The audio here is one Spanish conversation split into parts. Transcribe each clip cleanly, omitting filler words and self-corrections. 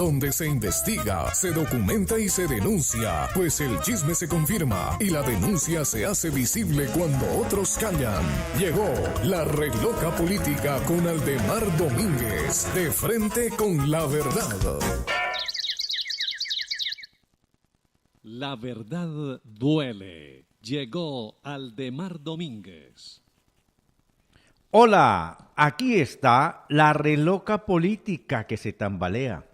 donde se investiga, se documenta y se denuncia, pues el chisme se confirma y la denuncia se hace visible cuando otros callan. Llegó la Reloca Política con Aldemar Domínguez, de frente con la verdad. La verdad duele. Llegó Aldemar Domínguez. Hola, aquí está la Reloca Política que se tambalea.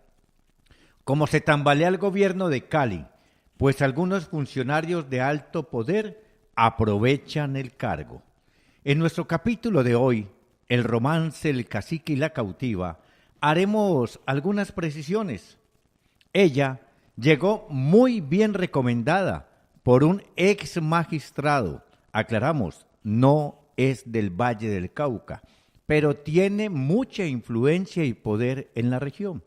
Como se tambalea el gobierno de Cali, pues algunos funcionarios de alto poder aprovechan el cargo. En nuestro capítulo de hoy, el romance, el cacique y la cautiva, haremos algunas precisiones. Ella llegó muy bien recomendada por un ex magistrado. Aclaramos, no es del Valle del Cauca, pero tiene mucha influencia y poder en la región.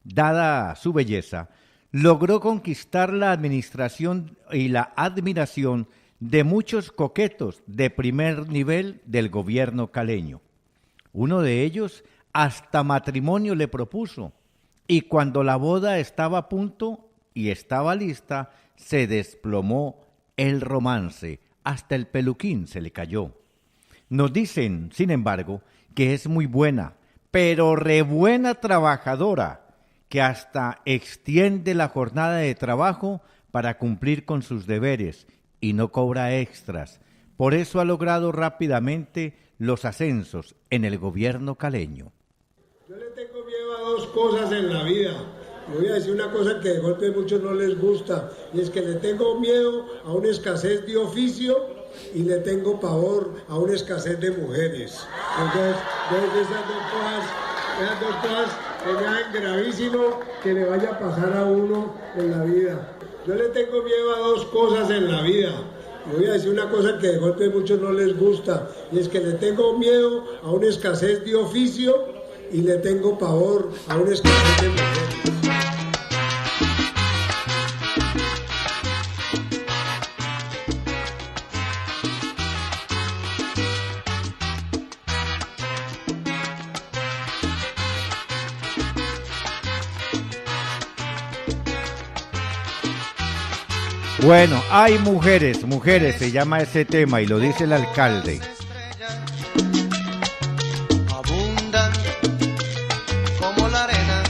Dada su belleza, logró conquistar la administración y la admiración de muchos coquetos de primer nivel del gobierno caleño. Uno de ellos hasta matrimonio le propuso, y cuando la boda estaba a punto y estaba lista, se desplomó el romance, hasta el peluquín se le cayó. Nos dicen, sin embargo, que es muy buena, pero re buena trabajadora, que hasta extiende la jornada de trabajo para cumplir con sus deberes y no cobra extras. Por eso ha logrado rápidamente los ascensos en el gobierno caleño. Yo le tengo miedo a dos cosas en la vida. Le voy a decir una cosa que de golpe a muchos no les gusta, y es que le tengo miedo a una escasez de oficio y le tengo pavor a una escasez de mujeres. Entonces esas dos cosas que me hacen gravísimo que le vaya a pasar a uno en la vida. Yo le tengo miedo a dos cosas en la vida. Le voy a decir una cosa que de golpe a muchos no les gusta, y es que le tengo miedo a una escasez de oficio y le tengo pavor a una escasez de mujeres. Bueno, hay mujeres, se llama ese tema y lo dice el alcalde. Abundan como la arena.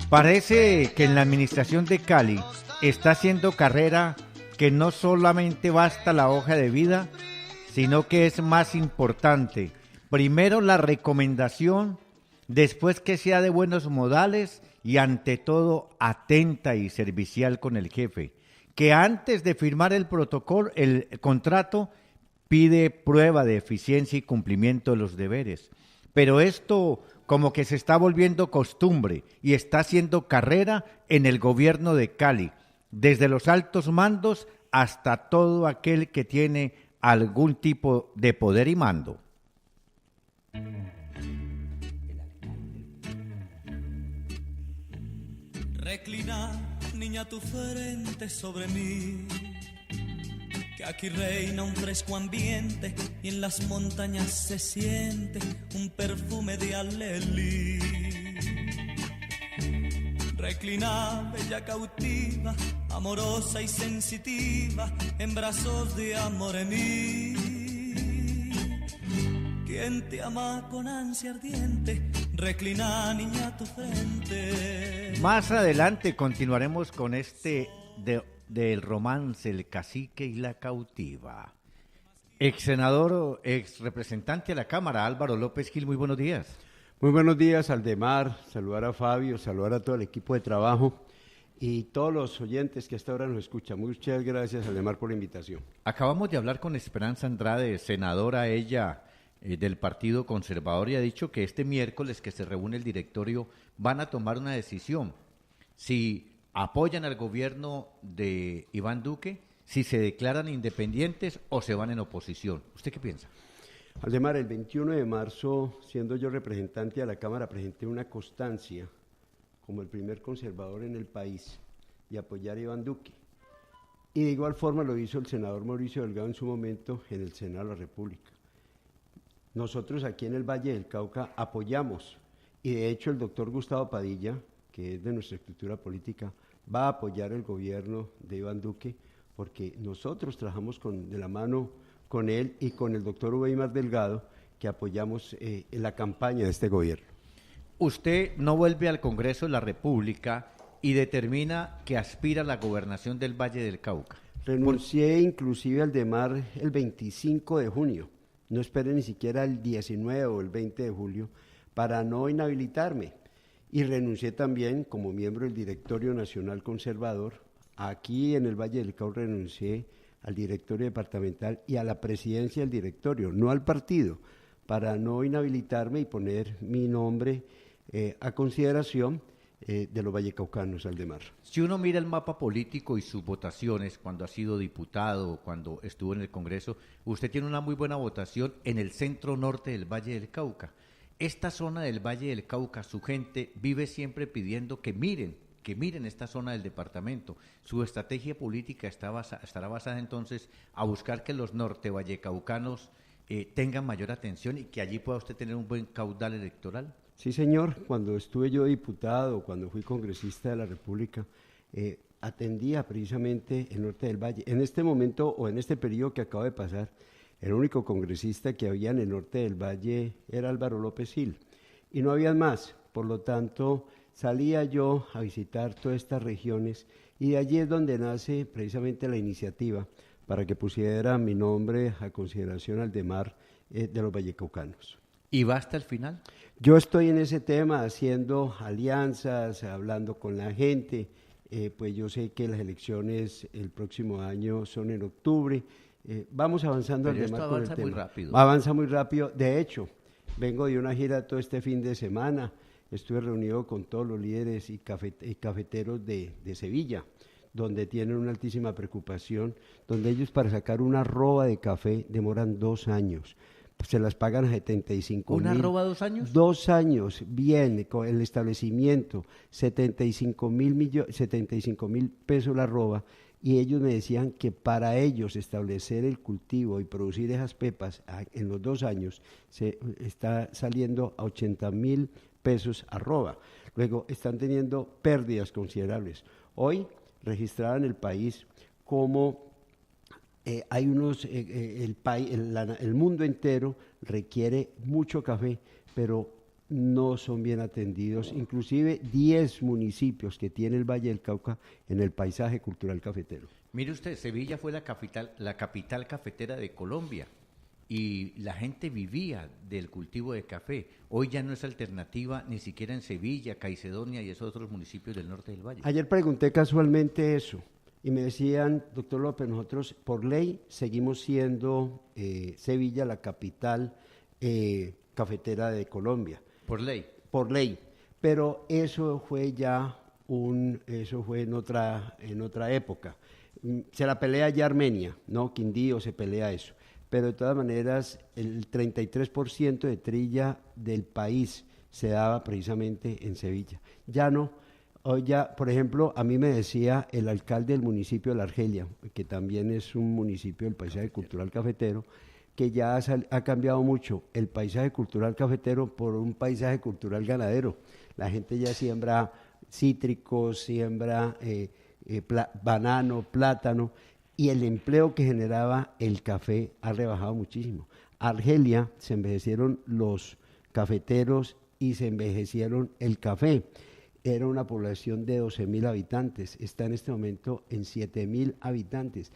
Parece que en la administración de Cali está haciendo carrera que no solamente basta la hoja de vida, sino que es más importante. Primero la recomendación, después que sea de buenos modales y ante todo atenta y servicial con el jefe, que antes de firmar el protocolo, el contrato, pide prueba de eficiencia y cumplimiento de los deberes. Pero esto como que se está volviendo costumbre y está haciendo carrera en el gobierno de Cali, desde los altos mandos hasta todo aquel que tiene algún tipo de poder y mando. Reclina, niña, tu frente sobre mí, que aquí reina un fresco ambiente y en las montañas se siente un perfume de alelí. Reclina, bella cautiva, amorosa y sensitiva, en brazos de amor en mí. Quien te ama con ansia ardiente, reclina, niña, tu frente. Más adelante continuaremos con del romance, el cacique y la cautiva. Ex senador, ex representante de la Cámara, Álvaro López Gil, muy buenos días. Muy buenos días, Aldemar, saludar a Fabio, saludar a todo el equipo de trabajo y todos los oyentes que hasta ahora nos escuchan. Muchas gracias, Aldemar, por la invitación. Acabamos de hablar con Esperanza Andrade, senadora ella del Partido Conservador, y ha dicho que este miércoles que se reúne el directorio van a tomar una decisión, si apoyan al gobierno de Iván Duque, si se declaran independientes o se van en oposición. ¿Usted qué piensa? Aldemar, el 21 de marzo, siendo yo representante de la Cámara, presenté una constancia como el primer conservador en el país y apoyar a Iván Duque. Y de igual forma lo hizo el senador Mauricio Delgado en su momento en el Senado de la República. Nosotros aquí en el Valle del Cauca apoyamos y de hecho el doctor Gustavo Padilla, que es de nuestra estructura política, va a apoyar el gobierno de Iván Duque, porque nosotros trabajamos de la mano con él y con el doctor Weimar Delgado, que apoyamos en la campaña de este gobierno. Usted no vuelve al Congreso de la República y determina que aspira a la gobernación del Valle del Cauca. Renuncié inclusive al DEMAR el 25 de junio, no esperé ni siquiera el 19 o el 20 de julio para no inhabilitarme. Y renuncié también como miembro del Directorio Nacional Conservador. Aquí en el Valle del Cauca renuncié al directorio departamental y a la presidencia del directorio, no al partido, para no inhabilitarme y poner mi nombre a consideración de los vallecaucanos al DEMAR. Si uno mira el mapa político y sus votaciones, cuando ha sido diputado o cuando estuvo en el Congreso, usted tiene una muy buena votación en el centro norte del Valle del Cauca. Esta zona del Valle del Cauca, su gente vive siempre pidiendo que miren esta zona del departamento. Su estrategia política estará basada entonces a buscar que los norte-vallecaucanos tengan mayor atención y que allí pueda usted tener un buen caudal electoral. Sí, señor. Cuando estuve yo diputado, cuando fui congresista de la República, atendía precisamente el norte del Valle. En este momento o en este periodo que acaba de pasar, el único congresista que había en el norte del Valle era Álvaro López Gil, y no había más. Por lo tanto, salía yo a visitar todas estas regiones, y de allí es donde nace precisamente la iniciativa para que pusiera mi nombre a consideración al DEMAR de los vallecaucanos. ¿Y va hasta el final? Yo estoy en ese tema haciendo alianzas, hablando con la gente, pues yo sé que las elecciones el próximo año son en octubre. Vamos avanzando al DEMAR con el tema. Muy rápido. Avanza muy rápido. De hecho, vengo de una gira todo este fin de semana. Estuve reunido con todos los líderes y cafeteros de Sevilla, donde tienen una altísima preocupación, donde ellos para sacar una arroba de café demoran 2 años. Se las pagan a 75 mil. ¿Una arroba 2 años? 2 años, bien, con el establecimiento, 75 mil pesos la arroba, y ellos me decían que para ellos establecer el cultivo y producir esas pepas en los 2 años se está saliendo a 80.000 pesos arroba. Luego están teniendo pérdidas considerables. Hoy registrada en el país como hay unos, el mundo entero requiere mucho café, pero no son bien atendidos, inclusive 10 municipios que tiene el Valle del Cauca en el paisaje cultural cafetero. Mire usted, Sevilla fue la capital cafetera de Colombia y la gente vivía del cultivo de café. Hoy ya no es alternativa ni siquiera en Sevilla, Caicedonia y esos otros municipios del norte del Valle. Ayer pregunté casualmente eso y me decían, doctor López, nosotros por ley seguimos siendo Sevilla la capital cafetera de Colombia. ¿Por ley? Por ley, pero eso fue ya en otra época. Se la pelea ya Armenia, ¿no? Quindío se pelea eso, pero de todas maneras el 33% de trilla del país se daba precisamente en Sevilla. Ya no, hoy ya, por ejemplo, a mí me decía el alcalde del municipio de La Argelia, que también es un municipio del paisaje cultural cafetero, que ya ha cambiado mucho el paisaje cultural cafetero por un paisaje cultural ganadero. La gente ya siembra cítricos, siembra banano, plátano, y el empleo que generaba el café ha rebajado muchísimo. Argelia se envejecieron los cafeteros y se envejecieron el café. Era una población de 12.000 habitantes, está en este momento en 7.000 habitantes.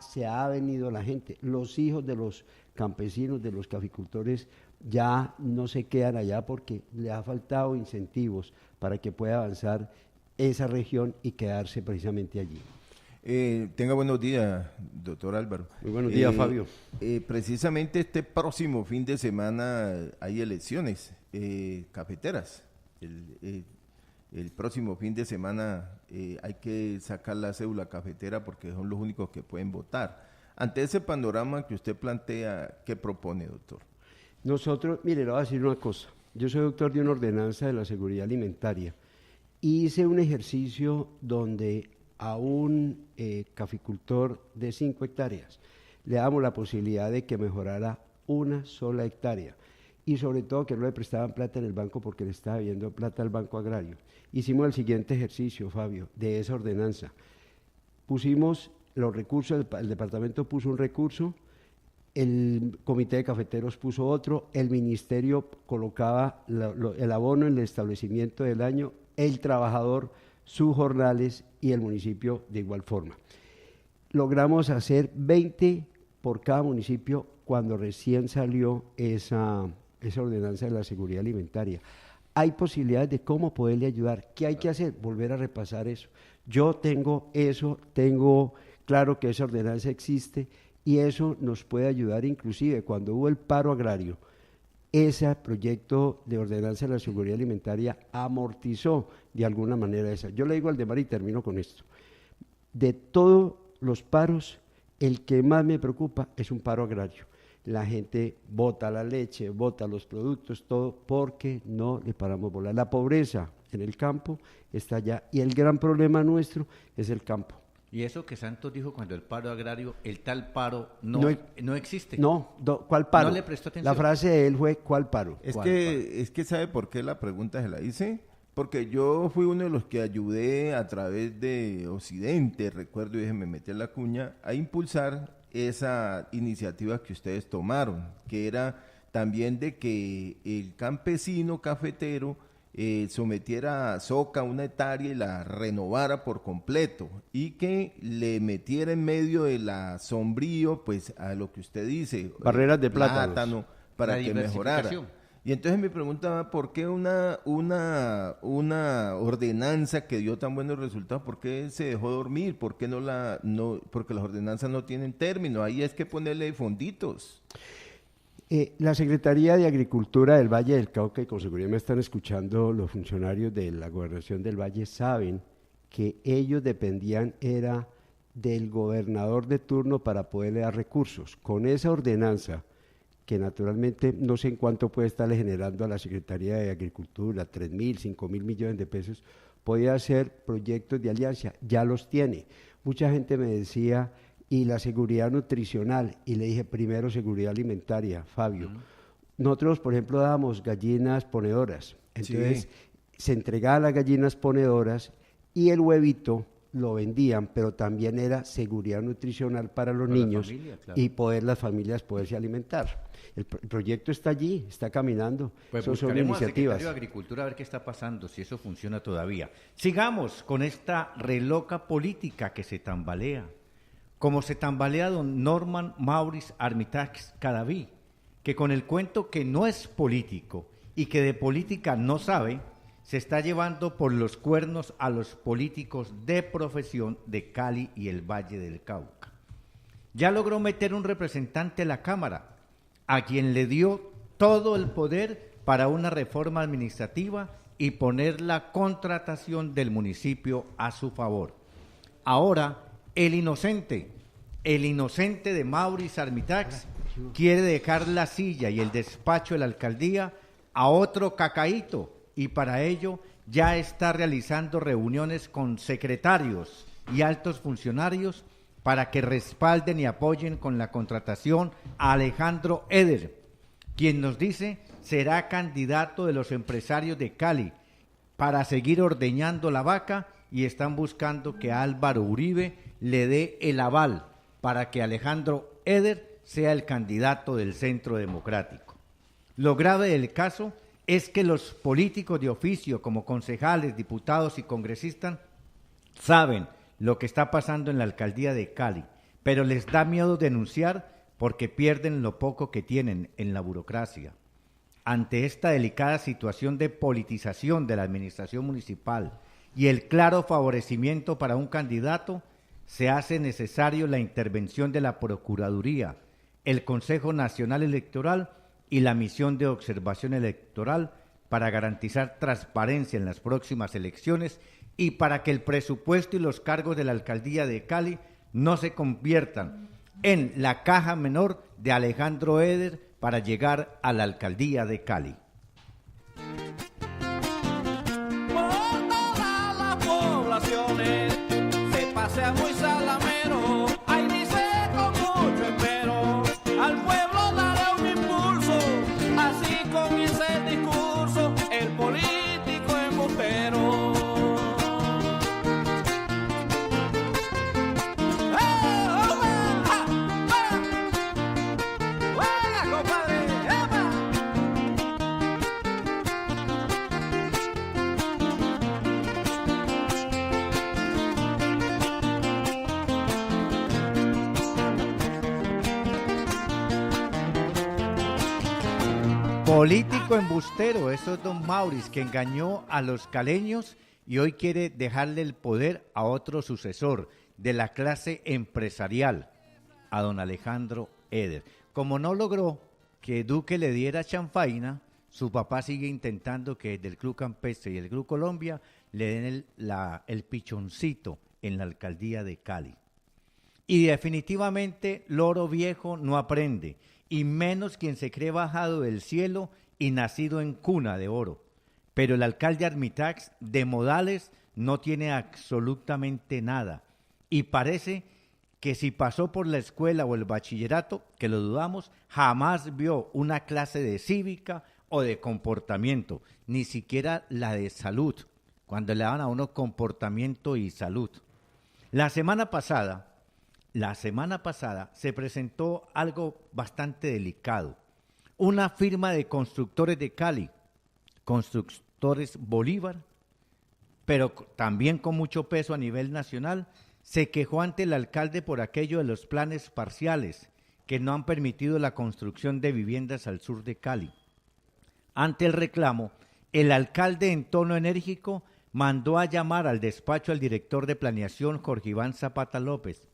Se ha venido la gente, los hijos de los campesinos, de los caficultores, ya no se quedan allá porque le ha faltado incentivos para que pueda avanzar esa región y quedarse precisamente allí. Tenga buenos días, doctor Álvaro. Muy buenos días, Fabio. Precisamente este próximo fin de semana hay elecciones cafeteras. El próximo fin de semana hay que sacar la cédula cafetera porque son los únicos que pueden votar. Ante ese panorama que usted plantea, ¿qué propone, doctor? Nosotros, mire, le voy a decir una cosa. Yo soy doctor de una ordenanza de la seguridad alimentaria. Hice un ejercicio donde a un caficultor de 5 hectáreas le damos la posibilidad de que mejorara 1 sola hectárea. y sobre todo que no le prestaban plata en el banco porque le estaba debiendo plata al Banco Agrario. Hicimos el siguiente ejercicio, Fabio, de esa ordenanza. Pusimos los recursos, el departamento puso un recurso, el comité de cafeteros puso otro, el ministerio colocaba el abono en el establecimiento del año, el trabajador sus jornales y el municipio de igual forma. Logramos hacer 20 por cada municipio cuando recién salió esa ordenanza de la seguridad alimentaria. Hay posibilidades de cómo poderle ayudar. ¿Qué hay que hacer? Volver a repasar eso. Yo tengo eso, tengo claro que esa ordenanza existe y eso nos puede ayudar inclusive cuando hubo el paro agrario. Ese proyecto de ordenanza de la seguridad alimentaria amortizó de alguna manera esa. Yo le digo al Aldemar y termino con esto. De todos los paros, el que más me preocupa es un paro agrario. La gente bota la leche, bota los productos, todo, porque no le paramos bola. La pobreza en el campo está allá y el gran problema nuestro es el campo. Y eso que Santos dijo cuando el paro agrario, el tal paro no existe. ¿Cuál paro? No le prestó atención. La frase de él fue, ¿cuál paro? Es que ¿sabe por qué la pregunta se la hice? Porque yo fui uno de los que ayudé a través de Occidente, recuerdo, y déjenme meter la cuña, a impulsar esa iniciativa que ustedes tomaron, que era también de que el campesino cafetero sometiera a soca una hectárea y la renovara por completo y que le metiera en medio de la sombrío, pues a lo que usted dice, barreras de plátano para que mejorara. Y entonces me preguntaba por qué una ordenanza que dio tan buenos resultados, ¿por qué se dejó dormir? ¿Por qué porque las ordenanzas no tienen término? Ahí es que ponerle fonditos. La Secretaría de Agricultura del Valle del Cauca, y con seguridad me están escuchando los funcionarios de la Gobernación del Valle, saben que ellos dependían era del gobernador de turno para poderle dar recursos. Con esa ordenanza, que naturalmente no sé en cuánto puede estarle generando a la Secretaría de Agricultura, 3.000, 5.000 millones de pesos, podía hacer proyectos de alianza, ya los tiene. Mucha gente me decía, y la seguridad nutricional, y le dije primero seguridad alimentaria, Fabio. Nosotros, por ejemplo, dábamos gallinas ponedoras, entonces se entregaban las gallinas ponedoras y el huevito lo vendían, pero también era seguridad nutricional para los niños familia, claro. Y las familias poderse alimentar. El proyecto está allí, está caminando. Pues son iniciativas. Al secretario de Agricultura a ver qué está pasando, si eso funciona todavía. Sigamos con esta reloca política que se tambalea. Como se tambalea don Norman Maurice Armitage Cadaví, que con el cuento que no es político y que de política no sabe, se está llevando por los cuernos a los políticos de profesión de Cali y el Valle del Cauca. Ya logró meter un representante a la Cámara, a quien le dio todo el poder para una reforma administrativa y poner la contratación del municipio a su favor. Ahora, el inocente de Maurice Armitage quiere dejar la silla y el despacho de la alcaldía a otro cacaíto y para ello ya está realizando reuniones con secretarios y altos funcionarios para que respalden y apoyen con la contratación a Alejandro Eder, quien nos dice será candidato de los empresarios de Cali para seguir ordeñando la vaca y están buscando que Álvaro Uribe le dé el aval para que Alejandro Eder sea el candidato del Centro Democrático. Lo grave del caso es que los políticos de oficio, como concejales, diputados y congresistas, saben lo que está pasando en la alcaldía de Cali, pero les da miedo denunciar porque pierden lo poco que tienen en la burocracia. Ante esta delicada situación de politización de la administración municipal y el claro favorecimiento para un candidato, se hace necesario la intervención de la Procuraduría, el Consejo Nacional Electoral y la Misión de Observación Electoral para garantizar transparencia en las próximas elecciones y para que el presupuesto y los cargos de la alcaldía de Cali no se conviertan en la caja menor de Alejandro Eder para llegar a la alcaldía de Cali. Se pasea muy salamero, ay dice con mucho espero, al pueblo daré un impulso, así como Político embustero, eso es don Maurice, que engañó a los caleños y hoy quiere dejarle el poder a otro sucesor de la clase empresarial, a don Alejandro Eder. Como no logró que Duque le diera chanfaina, su papá sigue intentando que del Club Campestre y el Club Colombia le den el pichoncito en la alcaldía de Cali. Y definitivamente Loro Viejo no aprende, y menos quien se cree bajado del cielo y nacido en cuna de oro. Pero el alcalde Armitax de modales no tiene absolutamente nada, y parece que si pasó por la escuela o el bachillerato, que lo dudamos, jamás vio una clase de cívica o de comportamiento, ni siquiera la de salud, cuando le daban a uno comportamiento y salud. La semana pasada se presentó algo bastante delicado. Una firma de constructores de Cali, Constructores Bolívar, pero también con mucho peso a nivel nacional, se quejó ante el alcalde por aquello de los planes parciales que no han permitido la construcción de viviendas al sur de Cali. Ante el reclamo, el alcalde en tono enérgico mandó a llamar al despacho al director de planeación Jorge Iván Zapata López,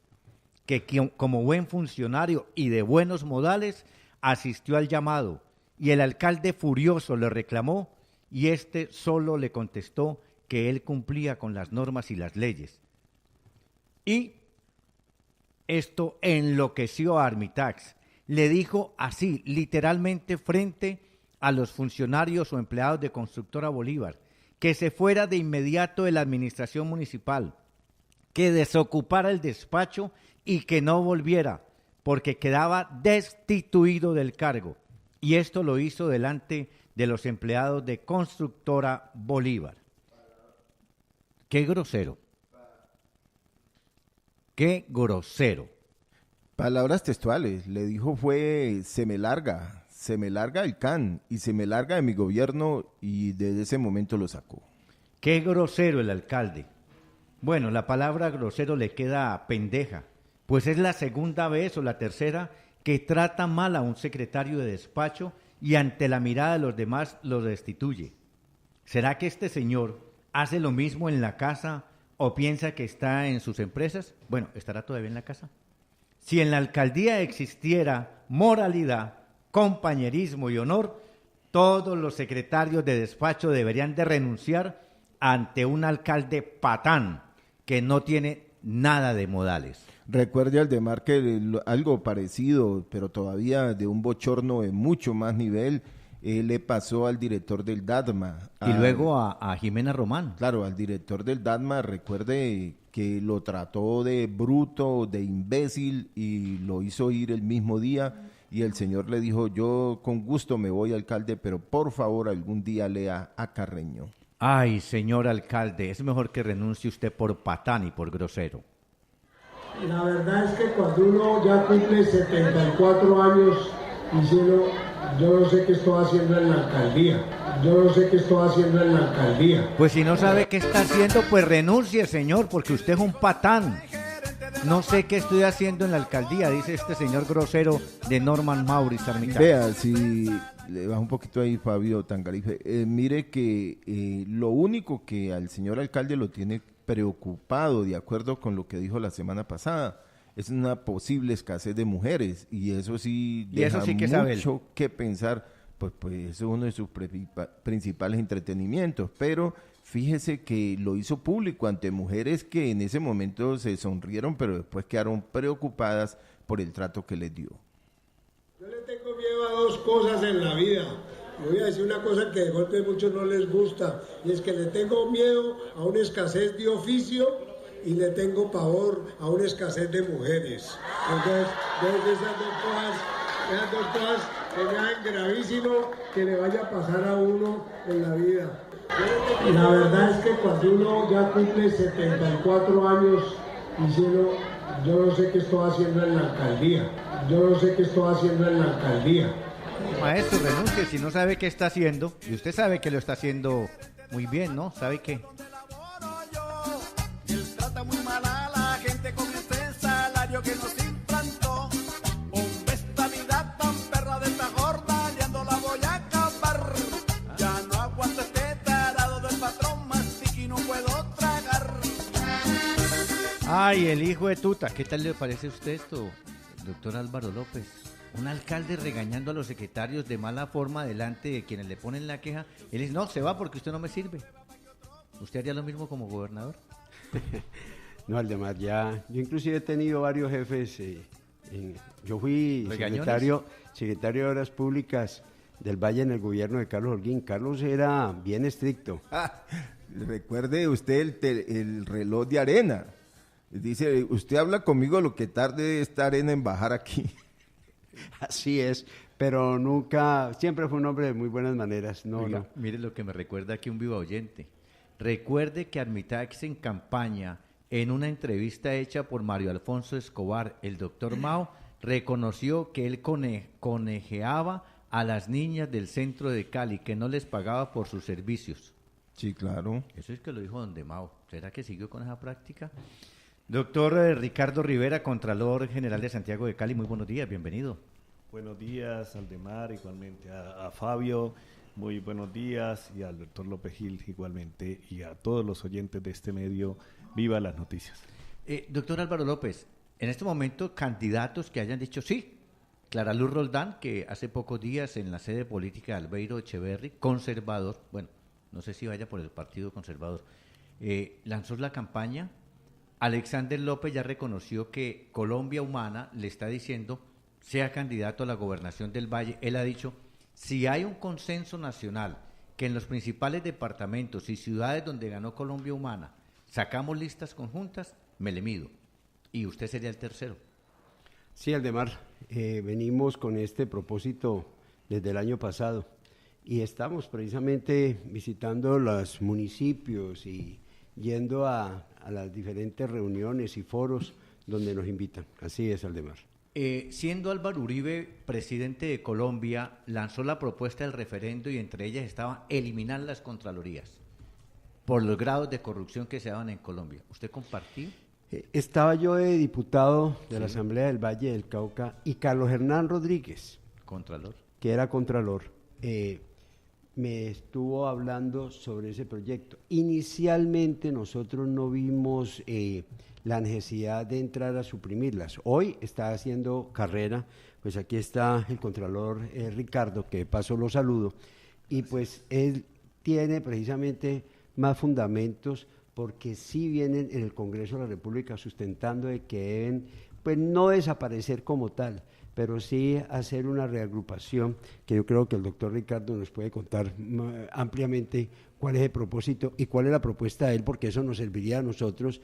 que como buen funcionario y de buenos modales asistió al llamado, y el alcalde furioso le reclamó y este solo le contestó que él cumplía con las normas y las leyes. Y esto enloqueció a Armitax. Le dijo así, literalmente frente a los funcionarios o empleados de Constructora Bolívar, que se fuera de inmediato de la administración municipal, que desocupara el despacho y que no volviera, porque quedaba destituido del cargo. Y esto lo hizo delante de los empleados de Constructora Bolívar. ¡Qué grosero! ¡Qué grosero! Palabras textuales, le dijo fue, se me larga el can y se me larga de mi gobierno, y desde ese momento lo sacó. ¡Qué grosero el alcalde! Bueno, la palabra grosero le queda pendeja, pues es la segunda vez o la tercera que trata mal a un secretario de despacho y ante la mirada de los demás lo destituye. ¿Será que este señor hace lo mismo en la casa o piensa que está en sus empresas? Bueno, ¿estará todavía en la casa? Si en la alcaldía existiera moralidad, compañerismo y honor, todos los secretarios de despacho deberían de renunciar ante un alcalde patán que no tiene nada de modales. Recuerde, Aldemar, que algo parecido, pero todavía de un bochorno de mucho más nivel, le pasó al director del DATMA. Y luego a Jimena Román. Claro, al director del DATMA, recuerde que lo trató de bruto, de imbécil, y lo hizo ir el mismo día, y el señor le dijo, yo con gusto me voy, alcalde, pero por favor algún día lea a Carreño. Ay, señor alcalde, es mejor que renuncie usted por patán y por grosero. La verdad es que cuando uno ya cumple 74 años, diciendo, yo no sé qué estoy haciendo en la alcaldía. Pues si no sabe qué está haciendo, pues renuncie, señor, porque usted es un patán. No sé qué estoy haciendo en la alcaldía, dice este señor grosero de Norman Maurice Armitax. Vea, si le baja un poquito ahí, Fabio Tangarife, mire que lo único que al señor alcalde lo tiene preocupado, de acuerdo con lo que dijo la semana pasada, es una posible escasez de mujeres, y eso sí deja mucho que pensar, pues eso es uno de sus principales entretenimientos, pero fíjese que lo hizo público ante mujeres que en ese momento se sonrieron, pero después quedaron preocupadas por el trato que les dio. Yo le tengo miedo a dos cosas en la vida. Le voy a decir una cosa que de golpe a muchos no les gusta, y es que le tengo miedo a una escasez de oficio y le tengo pavor a una escasez de mujeres. Entonces esas dos cosas que me hagan gravísimo que le vaya a pasar a uno en la vida. La verdad es que cuando uno ya cumple 74 años diciendo, yo no sé qué estoy haciendo en la alcaldía. Maestro, renuncie si no sabe qué está haciendo, y usted sabe que lo está haciendo muy bien, ¿no? ¿Sabe qué? Él trata muy mal a la gente con ese salario que nos implantó. Con esta vida tan perra de esta gorda, liando la boyaca Ay, el hijo de tuta. ¿Qué tal le parece a usted esto, doctor Álvaro López? Un alcalde regañando a los secretarios de mala forma delante de quienes le ponen la queja. Él dice, no, se va porque usted no me sirve. ¿Usted haría lo mismo como gobernador? No, Aldemar, yo inclusive he tenido varios jefes. Yo fui secretario de Obras Públicas del Valle en el gobierno de Carlos Holguín. Carlos era bien estricto. Recuerde usted el reloj de arena. Dice, usted habla conmigo lo que tarde esta arena en bajar aquí. Así es, pero nunca, siempre fue un hombre de muy buenas maneras. Oiga, mire lo que me recuerda aquí un vivo oyente. Recuerde que Armitax en campaña, en una entrevista hecha por Mario Alfonso Escobar, el doctor Mao reconoció que él conejeaba a las niñas del centro de Cali, que no les pagaba por sus servicios. Sí, claro. Eso es que lo dijo don de Mao. ¿Será que siguió con esa práctica? Doctor Ricardo Rivera, Contralor General de Santiago de Cali, muy buenos días, bienvenido. Buenos días, Aldemar, igualmente a Fabio, muy buenos días, y al doctor López Gil igualmente, y a todos los oyentes de este medio, viva las noticias. Doctor Álvaro López, en este momento, candidatos que hayan dicho sí. Clara Luz Roldán, que hace pocos días en la sede política de Albeiro Echeverri, conservador, bueno, no sé si vaya por el Partido Conservador, lanzó la campaña. Alexander López ya reconoció que Colombia Humana le está diciendo sea candidato a la gobernación del Valle. Él ha dicho, si hay un consenso nacional que en los principales departamentos y ciudades donde ganó Colombia Humana sacamos listas conjuntas, me le mido. Y usted sería el tercero. Sí, Aldemar, venimos con este propósito desde el año pasado y estamos precisamente visitando los municipios y yendo a las diferentes reuniones y foros donde nos invitan. Así es, Aldemar. Siendo Álvaro Uribe presidente de Colombia, lanzó la propuesta del referendo y entre ellas estaba eliminar las contralorías por los grados de corrupción que se daban en Colombia. ¿Usted compartió? Estaba yo de diputado de la Asamblea del Valle del Cauca y Carlos Hernán Rodríguez, Contralor, que era Contralor, me estuvo hablando sobre ese proyecto. Inicialmente nosotros no vimos la necesidad de entrar a suprimirlas. Hoy está haciendo carrera, pues aquí está el Contralor Ricardo, que de paso lo saludo, y pues él tiene precisamente más fundamentos porque sí vienen en el Congreso de la República sustentando de que deben, pues no desaparecer como tal, pero sí hacer una reagrupación que yo creo que el doctor Ricardo nos puede contar ampliamente cuál es el propósito y cuál es la propuesta de él, porque eso nos serviría a nosotros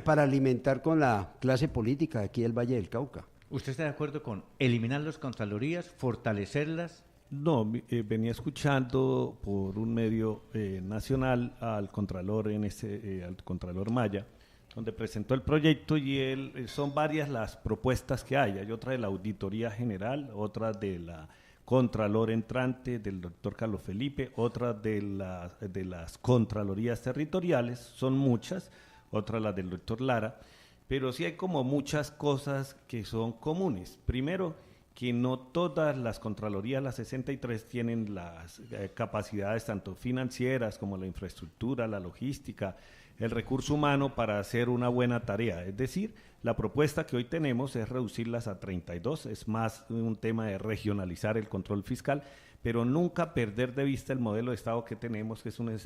para alimentar con la clase política de aquí del Valle del Cauca. ¿Usted está de acuerdo con eliminar las contralorías, fortalecerlas? No, venía escuchando por un medio nacional al Contralor, al Contralor Maya, donde presentó el proyecto y son varias las propuestas que hay. Hay otra de la Auditoría General, otra de la Contralor entrante del doctor Carlos Felipe, otra de las Contralorías territoriales, son muchas, otra la del doctor Lara, pero sí hay como muchas cosas que son comunes. Primero, que no todas las Contralorías, las 63, tienen las capacidades tanto financieras como la infraestructura, la logística, el recurso humano para hacer una buena tarea. Es decir, la propuesta que hoy tenemos es reducirlas a 32, es más un tema de regionalizar el control fiscal, pero nunca perder de vista el modelo de Estado que tenemos, que es un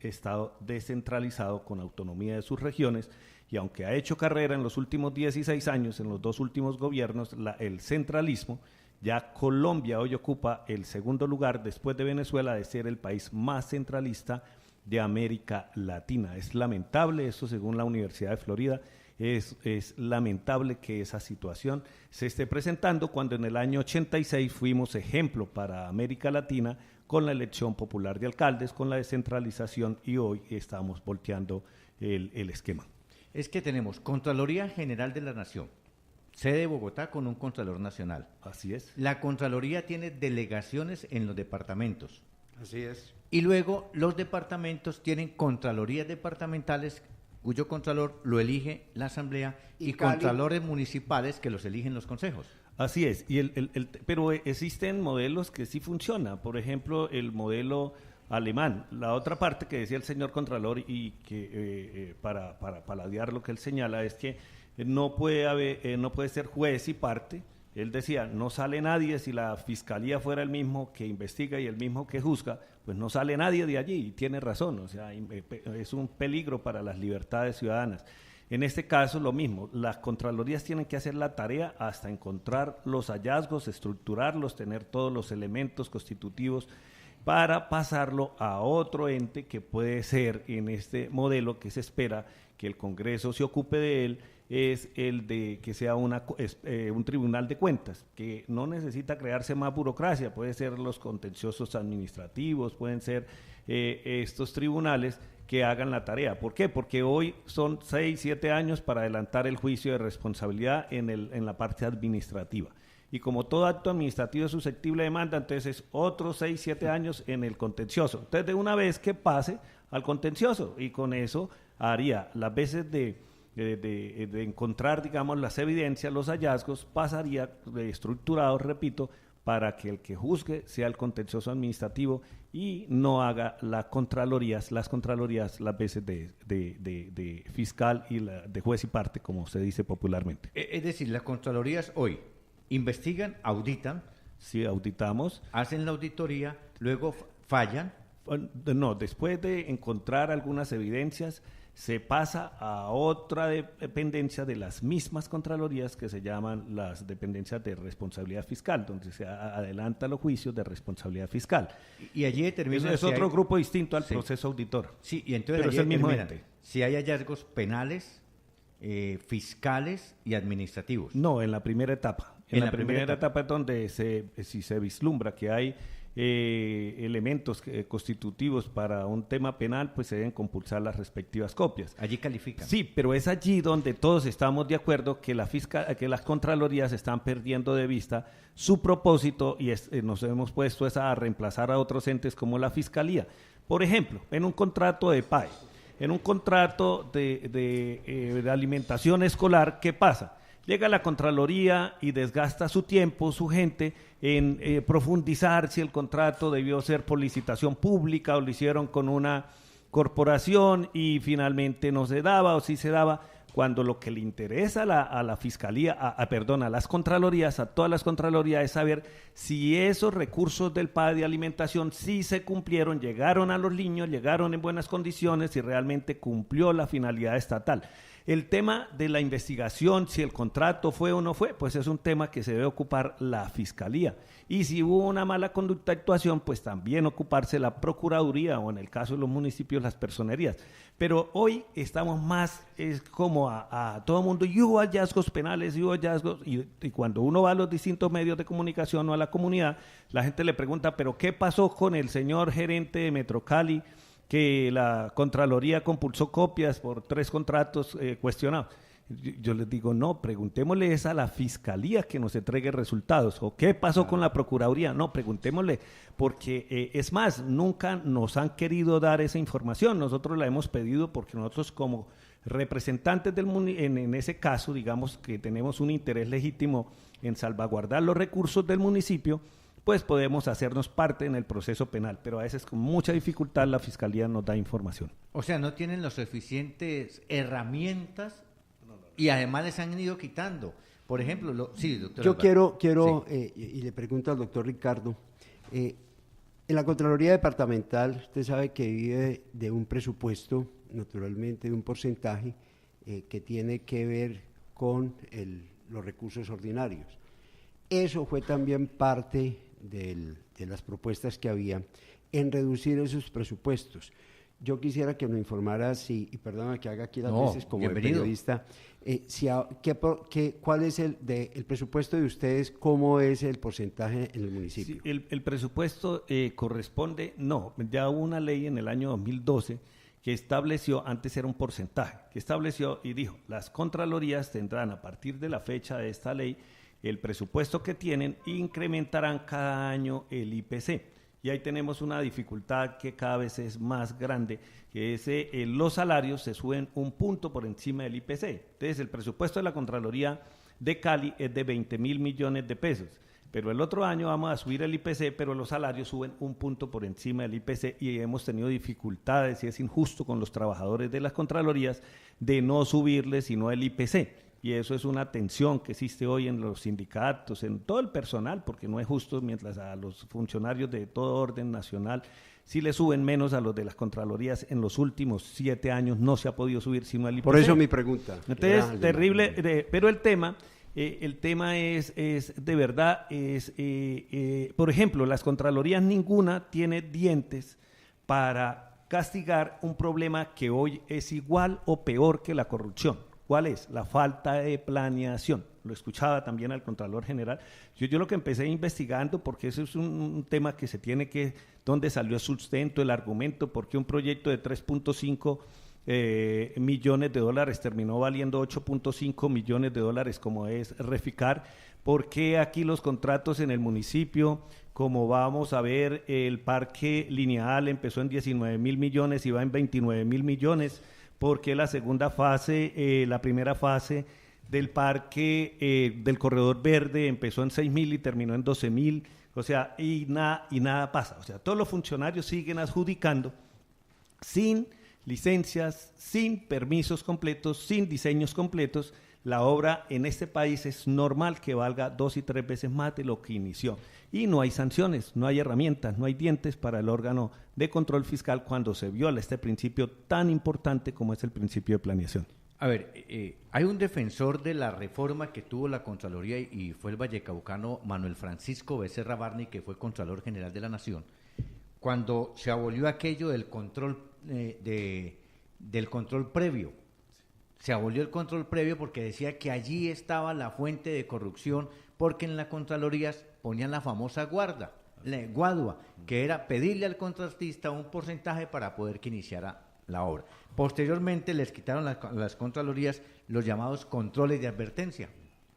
Estado descentralizado con autonomía de sus regiones, y aunque ha hecho carrera en los últimos 16 años, en los dos últimos gobiernos, el centralismo, ya Colombia hoy ocupa el segundo lugar después de Venezuela de ser el país más centralista de América Latina. Es lamentable, eso según la Universidad de Florida, es lamentable que esa situación se esté presentando cuando en el año 86 fuimos ejemplo para América Latina con la elección popular de alcaldes, con la descentralización, y hoy estamos volteando el esquema. Es que tenemos Contraloría General de la Nación, sede de Bogotá con un Contralor Nacional. Así es. La Contraloría tiene delegaciones en los departamentos. Así es. Y luego los departamentos tienen Contralorías departamentales cuyo Contralor lo elige la Asamblea y Contralores municipales que los eligen los consejos. Así es, pero existen modelos que sí funcionan. Por ejemplo, el modelo alemán. La otra parte que decía el señor Contralor y que para paladear lo que él señala es que no puede ser juez y parte. Él decía, no sale nadie, si la fiscalía fuera el mismo que investiga y el mismo que juzga, pues no sale nadie de allí, y tiene razón, o sea, es un peligro para las libertades ciudadanas. En este caso, lo mismo, las contralorías tienen que hacer la tarea hasta encontrar los hallazgos, estructurarlos, tener todos los elementos constitutivos para pasarlo a otro ente que puede ser, en este modelo que se espera que el Congreso se ocupe de él, es el de que sea un tribunal de cuentas, que no necesita crearse más burocracia, puede ser los contenciosos administrativos, pueden ser estos tribunales que hagan la tarea. ¿Por qué? Porque hoy son 6, 7 años para adelantar el juicio de responsabilidad en la parte administrativa. Y como todo acto administrativo es susceptible de demanda, entonces es otros 6, 7 años en el contencioso. Entonces, de una vez que pase al contencioso, y con eso haría las veces de encontrar, digamos, las evidencias, los hallazgos, pasaría estructurado, repito, para que el que juzgue sea el contencioso administrativo y no haga las contralorías las veces de fiscal y de juez y parte, como se dice popularmente. Es decir, las contralorías hoy investigan, auditan. Sí, auditamos. Hacen la auditoría, luego fallan. No, después de encontrar algunas evidencias, se pasa a otra dependencia de las mismas contralorías que se llaman las dependencias de responsabilidad fiscal, donde se adelantan los juicios de responsabilidad fiscal. Y allí determina es otro grupo distinto al proceso auditor. Sí, y entonces pero es el mismo ente. Si hay hallazgos penales, fiscales y administrativos. No, en la primera etapa. En la primera etapa es donde si se vislumbra que hay elementos constitutivos para un tema penal, pues se deben compulsar las respectivas copias. Allí califican. Sí, pero es allí donde todos estamos de acuerdo que que las contralorías están perdiendo de vista su propósito y nos hemos puesto a reemplazar a otros entes como la Fiscalía. Por ejemplo, en un contrato de PAE, en un contrato de alimentación escolar, ¿qué pasa? Llega la Contraloría y desgasta su tiempo, su gente, en profundizar si el contrato debió ser por licitación pública o lo hicieron con una corporación y finalmente no se daba o sí se daba, cuando lo que le interesa a la Fiscalía, a las Contralorías, a todas las Contralorías, es saber si esos recursos del PAE de alimentación sí se cumplieron, llegaron a los niños, llegaron en buenas condiciones y realmente cumplió la finalidad estatal. El tema de la investigación, si el contrato fue o no fue, pues es un tema que se debe ocupar la Fiscalía. Y si hubo una mala conducta de actuación, pues también ocuparse la Procuraduría o en el caso de los municipios las personerías. Pero hoy estamos más como a todo mundo, y hubo hallazgos penales, y hubo hallazgos, y cuando uno va a los distintos medios de comunicación o a la comunidad, la gente le pregunta, ¿pero qué pasó con el señor gerente de Metrocali, que la Contraloría compulsó copias por 3 contratos cuestionados? Yo les digo, no, preguntémosle a la Fiscalía que nos entregue resultados. ¿O qué pasó con la Procuraduría? No, preguntémosle, porque es más, nunca nos han querido dar esa información. Nosotros la hemos pedido porque nosotros como representantes en ese caso, digamos que tenemos un interés legítimo en salvaguardar los recursos del municipio, pues podemos hacernos parte en el proceso penal, pero a veces con mucha dificultad la Fiscalía nos da información. O sea, no tienen las suficientes herramientas y además les han ido quitando. Por ejemplo, sí, doctor. Yo quiero sí. Y le pregunto al doctor Ricardo, en la Contraloría Departamental, usted sabe que vive de un presupuesto, naturalmente, de un porcentaje que tiene que ver con los recursos ordinarios. Eso fue también parte de las propuestas que había en reducir esos presupuestos. Yo quisiera que nos informara y perdona que haga aquí las veces como el periodista, ¿cuál es el presupuesto de ustedes? ¿Cómo es el porcentaje en el municipio? Sí, el presupuesto corresponde, ya hubo una ley en el año 2012 que estableció, antes era un porcentaje, que estableció y dijo, las contralorías tendrán a partir de la fecha de esta ley el presupuesto que tienen, incrementarán cada año el IPC. Y ahí tenemos una dificultad que cada vez es más grande, que es los salarios se suben 1 punto por encima del IPC. Entonces, el presupuesto de la Contraloría de Cali es de 20.000 millones de pesos. pero el otro año vamos a subir el IPC, pero los salarios suben 1 punto por encima del IPC y hemos tenido dificultades y es injusto con los trabajadores de las Contralorías de no subirles sino el IPC. Y eso es una tensión que existe hoy en los sindicatos, en todo el personal, porque no es justo mientras a los funcionarios de todo orden nacional sí le suben menos a los de las Contralorías. En los últimos 7 años no se ha podido subir sino el IPC. Por eso mi pregunta. Entonces, terrible, pero el tema es de verdad, por ejemplo, las Contralorías ninguna tiene dientes para castigar un problema que hoy es igual o peor que la corrupción. ¿Cuál es? La falta de planeación. Lo escuchaba también al Contralor General. Yo lo que empecé investigando, porque eso es un tema que se tiene que, ¿dónde salió el sustento, el argumento? ¿Por qué un proyecto de 3.5 millones de dólares terminó valiendo 8.5 millones de dólares, como es Reficar? ¿Por qué aquí los contratos en el municipio, como vamos a ver, el parque lineal empezó en 19 mil millones y va en 29 mil millones? Porque la segunda fase, la primera fase del parque del corredor verde empezó en 6.000 y terminó en 12.000, o sea, y nada pasa. O sea, todos los funcionarios siguen adjudicando sin licencias, sin permisos completos, sin diseños completos. La obra en este país es normal que valga 2 y 3 veces más de lo que inició. Y no hay sanciones, no hay herramientas, no hay dientes para el órgano de control fiscal cuando se viola este principio tan importante como es el principio de planeación. A ver, hay un defensor de la reforma que tuvo la Contraloría y fue el vallecaucano Manuel Francisco Becerra Barney, que fue Contralor General de la Nación, cuando se abolió aquello del control del control previo. Se abolió el control previo porque decía que allí estaba la fuente de corrupción, porque en las Contralorías ponían la famosa guadua, que era pedirle al contratista un porcentaje para poder que iniciara la obra. Posteriormente les quitaron las Contralorías los llamados controles de advertencia.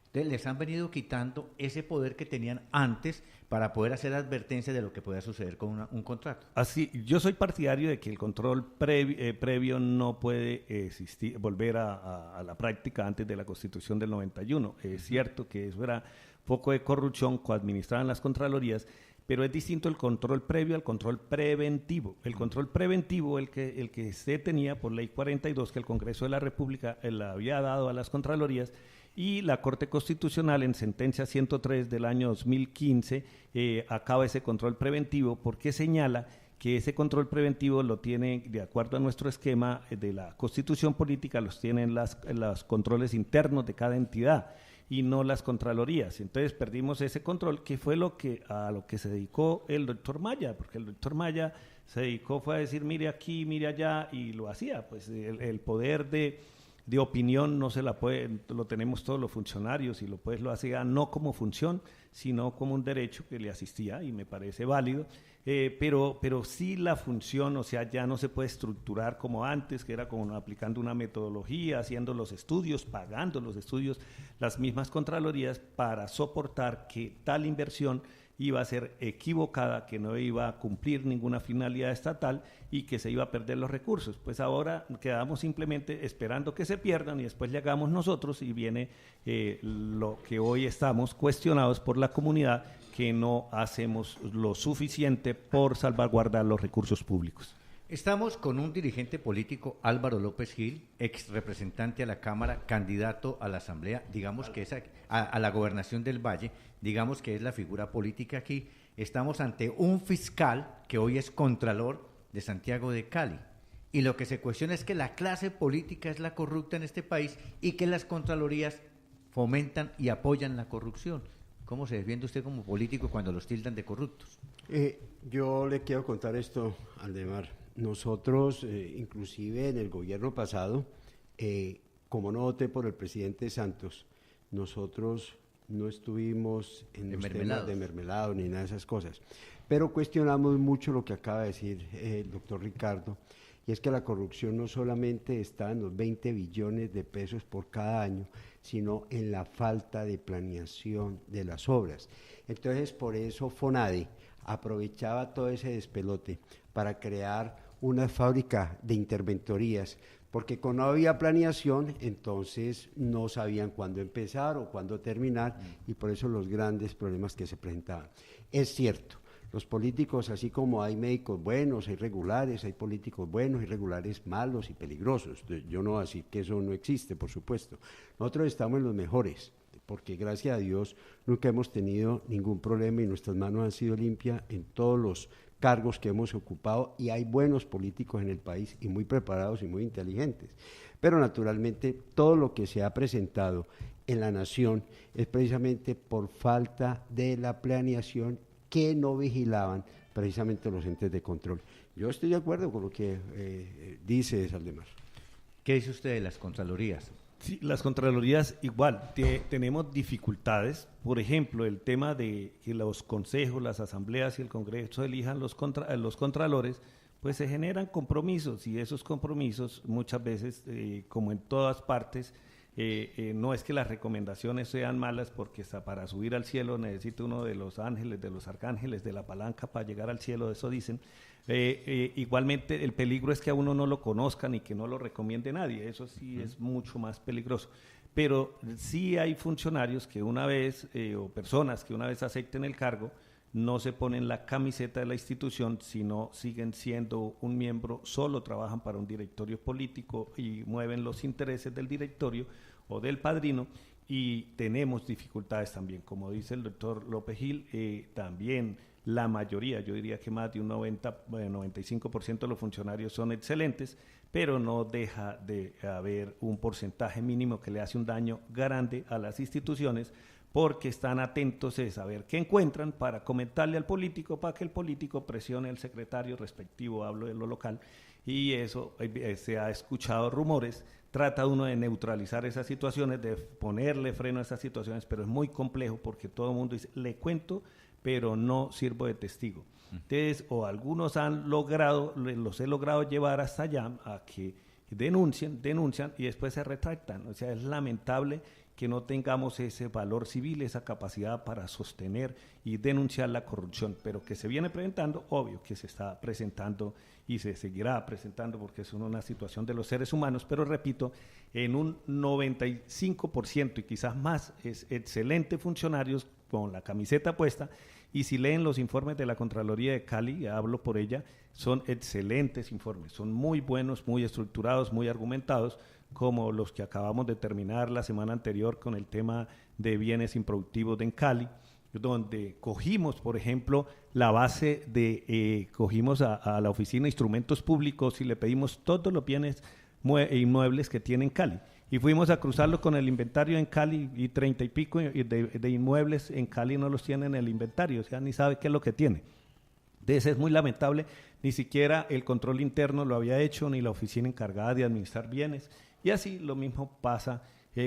Entonces les han venido quitando ese poder que tenían antes para poder hacer advertencia de lo que pueda suceder con un contrato. Así, yo soy partidario de que el control previo no puede volver a la práctica antes de la Constitución del 91. Es cierto que eso era foco de corrupción cuando administraban las Contralorías, pero es distinto el control previo al control preventivo. El control preventivo, el que se tenía por Ley 42, que el Congreso de la República le había dado a las Contralorías, y la Corte Constitucional en sentencia 103 del año 2015 acaba ese control preventivo porque señala que ese control preventivo lo tiene, de acuerdo a nuestro esquema de la Constitución Política, los tienen los controles internos de cada entidad y no las Contralorías. Entonces perdimos ese control, que fue a lo que se dedicó el doctor Maya, porque el doctor Maya se dedicó fue a decir mire aquí, mire allá, y lo hacía. Pues el poder de opinión no se la puede, lo tenemos todos los funcionarios y lo hacía no como función, sino como un derecho que le asistía y me parece válido, pero sí la función, o sea, ya no se puede estructurar como antes, que era como aplicando una metodología, haciendo los estudios, pagando los estudios, las mismas Contralorías para soportar que tal inversión iba a ser equivocada, que no iba a cumplir ninguna finalidad estatal y que se iba a perder los recursos. Pues ahora quedamos simplemente esperando que se pierdan y después llegamos nosotros y viene lo que hoy estamos cuestionados por la comunidad, que no hacemos lo suficiente por salvaguardar los recursos públicos. Estamos con un dirigente político, Álvaro López Gil, ex representante a la Cámara, candidato a la Asamblea, digamos que es a la gobernación del Valle, digamos que es la figura política aquí. Estamos ante un fiscal que hoy es contralor de Santiago de Cali. Y lo que se cuestiona es que la clase política es la corrupta en este país y que las contralorías fomentan y apoyan la corrupción. ¿Cómo se defiende usted como político cuando los tildan de corruptos? Yo le quiero contar esto, Aldemar. Nosotros, inclusive en el gobierno pasado, como no voté por el presidente Santos, nosotros no estuvimos en los temas de mermelado ni nada de esas cosas, pero cuestionamos mucho lo que acaba de decir el doctor Ricardo, y es que la corrupción no solamente está en los 20 billones de pesos por cada año, sino en la falta de planeación de las obras. Entonces, por eso FONADE aprovechaba todo ese despelote para crear una fábrica de interventorías, porque como no había planeación, entonces no sabían cuándo empezar o cuándo terminar, y por eso los grandes problemas que se presentaban. Es cierto, los políticos, así como hay médicos buenos, hay regulares, hay políticos buenos, hay regulares malos y peligrosos. Yo no voy a decir que eso no existe, por supuesto. Nosotros estamos en los mejores, porque gracias a Dios nunca hemos tenido ningún problema y nuestras manos han sido limpias en todos los cargos que hemos ocupado, y hay buenos políticos en el país y muy preparados y muy inteligentes. Pero naturalmente todo lo que se ha presentado en la nación es precisamente por falta de la planeación que no vigilaban precisamente los entes de control. Yo estoy de acuerdo con lo que dice Saldemar. ¿Qué dice usted de las contralorías? Sí, las contralorías igual, tenemos dificultades. Por ejemplo, el tema de que los consejos, las asambleas y el Congreso elijan los contralores, pues se generan compromisos, y esos compromisos muchas veces, como en todas partes, no es que las recomendaciones sean malas, porque hasta para subir al cielo necesita uno de los ángeles, de los arcángeles, de la palanca para llegar al cielo, eso dicen. Igualmente el peligro es que a uno no lo conozcan y que no lo recomiende nadie, eso sí es mucho más peligroso. Pero sí hay funcionarios que una vez, o personas que una vez acepten el cargo, no se ponen la camiseta de la institución, sino siguen siendo un miembro, solo trabajan para un directorio político y mueven los intereses del directorio o del padrino, y tenemos dificultades también, como dice el doctor López Gil, también la mayoría, yo diría que más de un 95% de los funcionarios son excelentes, pero no deja de haber un porcentaje mínimo que le hace un daño grande a las instituciones, porque están atentos a saber qué encuentran para comentarle al político, para que el político presione al secretario respectivo, hablo de lo local, y eso se ha escuchado rumores. Trata uno de neutralizar esas situaciones, de ponerle freno a esas situaciones, pero es muy complejo porque todo el mundo dice, le cuento, pero no sirvo de testigo. Entonces, o algunos los he logrado llevar hasta allá a que denuncian y después se retractan. O sea, es lamentable que no tengamos ese valor civil, esa capacidad para sostener y denunciar la corrupción, pero que se viene presentando, obvio que se está presentando y se seguirá presentando porque es una situación de los seres humanos, pero repito, en un 95% y quizás más, es excelentes funcionarios con la camiseta puesta, y si leen los informes de la Contraloría de Cali, hablo por ella, son excelentes informes, son muy buenos, muy estructurados, muy argumentados, como los que acabamos de terminar la semana anterior con el tema de bienes improductivos en Cali, donde cogimos, por ejemplo, la base de, cogimos a la Oficina de Instrumentos Públicos y le pedimos todos los bienes inmuebles que tiene en Cali, y fuimos a cruzarlo con el inventario en Cali, y 30 y pico de inmuebles en Cali no los tiene en el inventario, o sea, ni sabe qué es lo que tiene. Entonces es muy lamentable, ni siquiera el control interno lo había hecho, ni la oficina encargada de administrar bienes, y así lo mismo pasa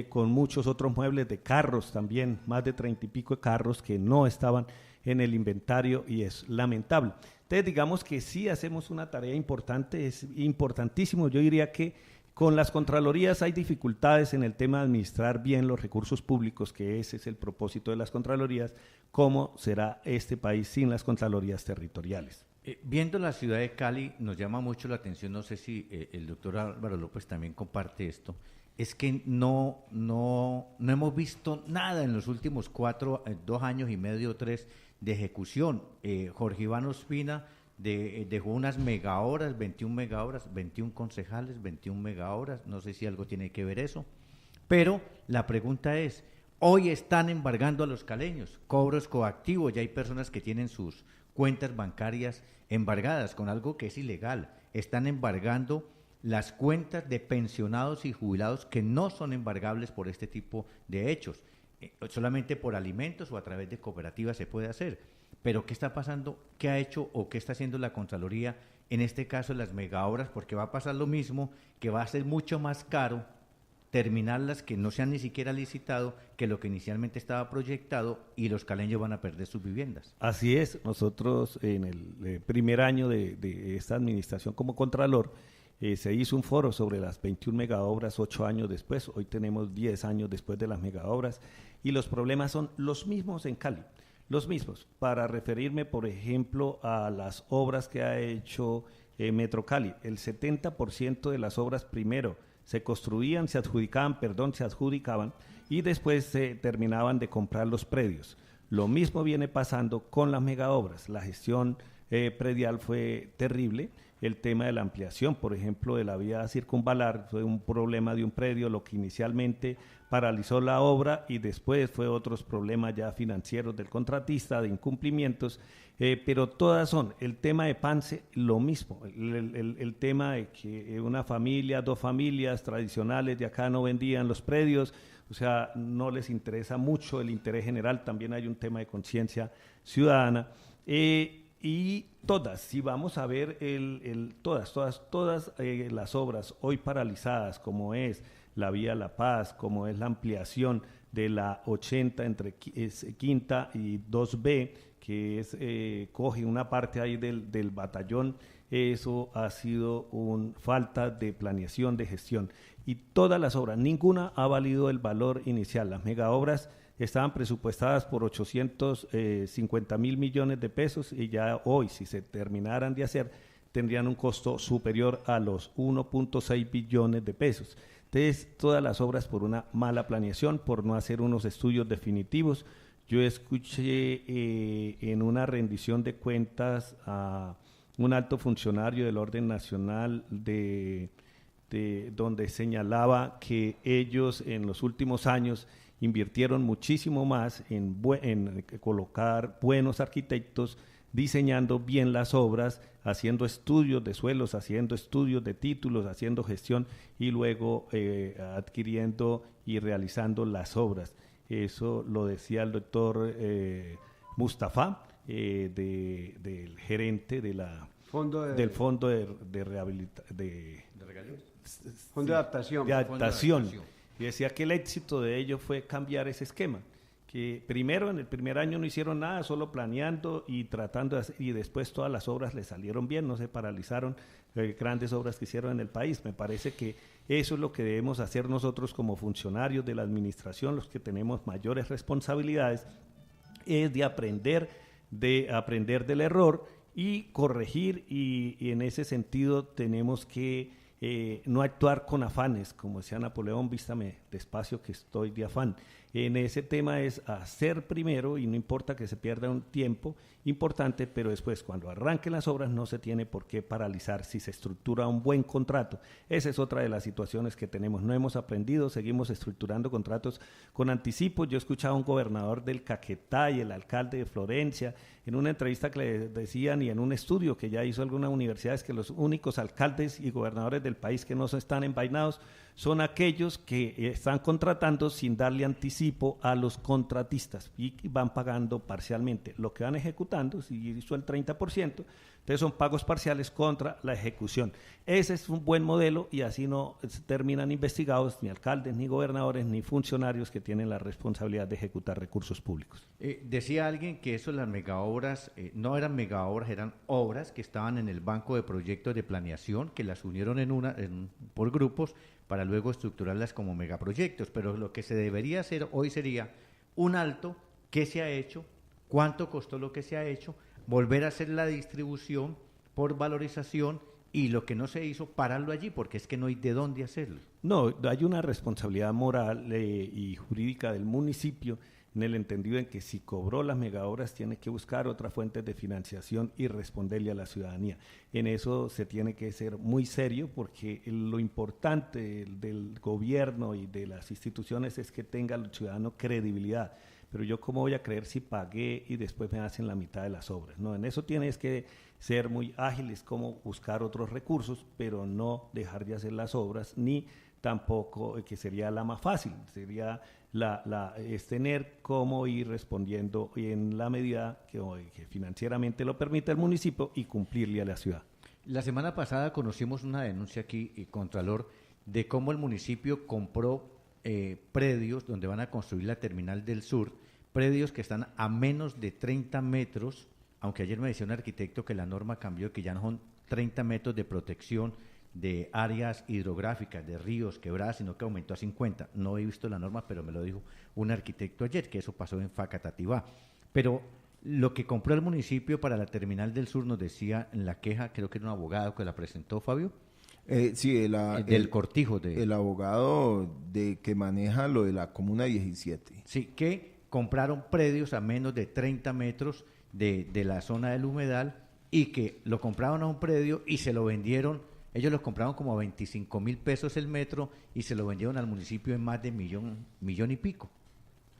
con muchos otros muebles de carros también, más de 30 y pico de carros que no estaban en el inventario, y es lamentable. Entonces digamos que sí hacemos una tarea importante, es importantísimo. Yo diría que con las contralorías hay dificultades en el tema de administrar bien los recursos públicos, que ese es el propósito de las contralorías. ¿Cómo será este país sin las contralorías territoriales? Viendo la ciudad de Cali, nos llama mucho la atención, no sé si el doctor Álvaro López también comparte esto, es que no hemos visto nada en los últimos 2 años y medio, 3, de ejecución. Jorge Iván Ospina dejó unas megahoras, 21 megahoras, 21 concejales, 21 megahoras, no sé si algo tiene que ver eso, pero la pregunta es, hoy están embargando a los caleños, cobros coactivos, ya hay personas que tienen sus cuentas bancarias embargadas con algo que es ilegal, están embargando las cuentas de pensionados y jubilados que no son embargables por este tipo de hechos, solamente por alimentos o a través de cooperativas se puede hacer. Pero ¿qué está pasando? ¿Qué ha hecho o qué está haciendo la Contraloría en este caso de las megaobras? Porque va a pasar lo mismo, que va a ser mucho más caro terminarlas que no se han ni siquiera licitado que lo que inicialmente estaba proyectado, y los caleños van a perder sus viviendas. Así es, nosotros en el primer año de esta administración como Contralor se hizo un foro sobre las 21 megaobras 8 años después, hoy tenemos 10 años después de las megaobras, y los problemas son los mismos en Cali. Los mismos, para referirme, por ejemplo, a las obras que ha hecho Metro Cali. El 70% de las obras primero se construían, se adjudicaban y después se terminaban de comprar los predios. Lo mismo viene pasando con las megaobras. La gestión predial fue terrible. El tema de la ampliación, por ejemplo, de la vía circunvalar, fue un problema de un predio, lo que inicialmente paralizó la obra y después fue otros problemas ya financieros del contratista, de incumplimientos, pero todas son, el tema de Pance, lo mismo, el tema de que una familia, 2 familias tradicionales de acá no vendían los predios, o sea, no les interesa mucho el interés general, también hay un tema de conciencia ciudadana, y todas, si vamos a ver todas las obras hoy paralizadas, como es la vía La Paz, como es la ampliación de la 80 entre Quinta y 2B, que coge una parte ahí del batallón, eso ha sido falta de planeación, de gestión. Y todas las obras, ninguna ha valido el valor inicial. Las megaobras estaban presupuestadas por 850.000 millones de pesos y ya hoy, si se terminaran de hacer, tendrían un costo superior a los 1.6 billones de pesos. Entonces, todas las obras por una mala planeación, por no hacer unos estudios definitivos. Yo escuché en una rendición de cuentas a un alto funcionario del orden nacional donde señalaba que ellos en los últimos años invirtieron muchísimo más en colocar buenos arquitectos, diseñando bien las obras, haciendo estudios de suelos, haciendo estudios de títulos, haciendo gestión y luego adquiriendo y realizando las obras. Eso lo decía el doctor Mustafa, del gerente del Fondo de Adaptación. Y decía que el éxito de ello fue cambiar ese esquema, que primero en el primer año no hicieron nada, solo planeando y tratando de hacer, y después todas las obras les salieron bien, no se paralizaron grandes obras que hicieron en el país. Me parece que eso es lo que debemos hacer nosotros como funcionarios de la administración, los que tenemos mayores responsabilidades, es de aprender del error y corregir, y en ese sentido tenemos que no actuar con afanes, como decía Napoleón, vístame despacio que estoy de afán. En ese tema es hacer primero, y no importa que se pierda un tiempo importante, pero después cuando arranquen las obras no se tiene por qué paralizar si se estructura un buen contrato. Esa es otra de las situaciones que tenemos, no hemos aprendido, seguimos estructurando contratos con anticipo. Yo escuchaba a un gobernador del Caquetá y el alcalde de Florencia en una entrevista que le decían, y en un estudio que ya hizo algunas universidades, que los únicos alcaldes y gobernadores del país que no están envainados son aquellos que están contratando sin darle anticipo a los contratistas y van pagando parcialmente. Lo que van ejecutando, si hizo el 30%, entonces son pagos parciales contra la ejecución. Ese es un buen modelo y así no terminan investigados ni alcaldes, ni gobernadores, ni funcionarios que tienen la responsabilidad de ejecutar recursos públicos. Decía alguien que eso, las megaobras, no eran megaobras, eran obras que estaban en el banco de proyectos de planeación, que las unieron por grupos para luego estructurarlas como megaproyectos, pero lo que se debería hacer hoy sería un alto, qué se ha hecho, cuánto costó lo que se ha hecho, volver a hacer la distribución por valorización y lo que no se hizo, pararlo allí, porque es que no hay de dónde hacerlo. No, hay una responsabilidad moral y jurídica del municipio en el entendido en que si cobró las megaobras tiene que buscar otras fuentes de financiación y responderle a la ciudadanía. En eso se tiene que ser muy serio, porque lo importante del gobierno y de las instituciones es que tenga el ciudadano credibilidad. Pero yo cómo voy a creer si pagué y después me hacen la mitad de las obras. No, en eso tienes que ser muy ágiles, como buscar otros recursos, pero no dejar de hacer las obras, ni tampoco, que sería la más fácil, sería es tener cómo ir respondiendo en la medida que financieramente lo permita el municipio y cumplirle a la ciudad. La semana pasada conocimos una denuncia aquí, Contralor, de cómo el municipio compró predios donde van a construir la Terminal del Sur, predios que están a menos de 30 metros, aunque ayer me decía un arquitecto que la norma cambió, que ya no son 30 metros de protección de áreas hidrográficas, de ríos, quebradas, sino que aumentó a 50. No he visto la norma, pero me lo dijo un arquitecto ayer, que eso pasó en Facatativá. Pero Lo que compró el municipio para la terminal del sur, nos decía en la queja, creo que era un abogado que la presentó, Fabio. Sí, del Cortijo. El abogado que maneja lo de la Comuna 17. Sí, que compraron predios a menos de 30 metros de la zona del humedal y que lo compraron a un predio y se lo vendieron, ellos los compraron como a 25.000 pesos el metro y se lo vendieron al municipio en más de millón y pico.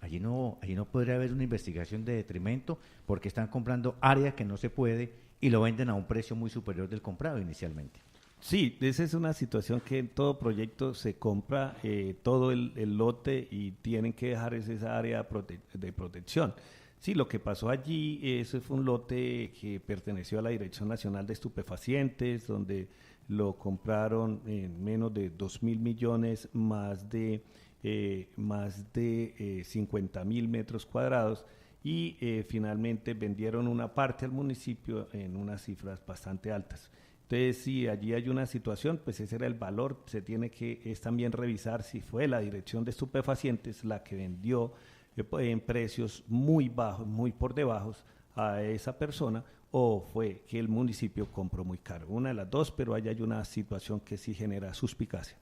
Allí no podría haber una investigación de detrimento porque están comprando áreas que no se puede y lo venden a un precio muy superior del comprado inicialmente. Sí, esa es una situación que en todo proyecto se compra todo el lote y tienen que dejar esa área de protección. Sí, lo que pasó allí, eso fue un lote que perteneció a la Dirección Nacional de Estupefacientes, donde lo compraron en menos de 2.000 millones, más de 50.000 metros cuadrados, y finalmente vendieron una parte al municipio en unas cifras bastante altas. Entonces, si allí hay una situación, pues ese era el valor. Se tiene que también revisar si fue la Dirección de Estupefacientes la que vendió en precios muy bajos, muy por debajo a esa persona, o fue que el municipio compró muy caro. Una de las dos, pero allá hay una situación que sí genera suspicacia.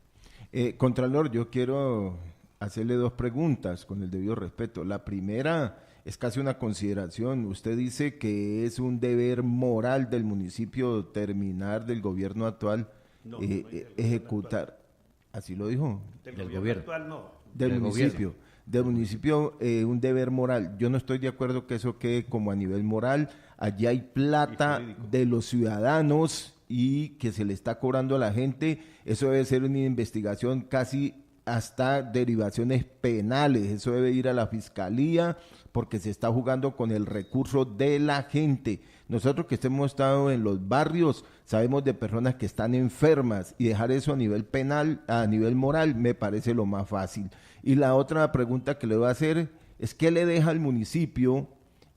Contralor, yo quiero hacerle dos preguntas con el debido respeto. La primera es casi una consideración. Usted dice que es un deber moral del municipio terminar del gobierno actual ejecutar. ¿Así lo dijo? Del gobierno actual no. Del municipio. Del municipio un deber moral. Yo no estoy de acuerdo que eso quede como a nivel moral. Allí hay plata de los ciudadanos y que se le está cobrando a la gente. Eso debe ser una investigación casi hasta derivaciones penales. Eso debe ir a la fiscalía porque se está jugando con el recurso de la gente. Nosotros que hemos estado en los barrios sabemos de personas que están enfermas y dejar eso a nivel penal, a nivel moral, me parece lo más fácil. Y la otra pregunta que le voy a hacer es ¿qué le deja al municipio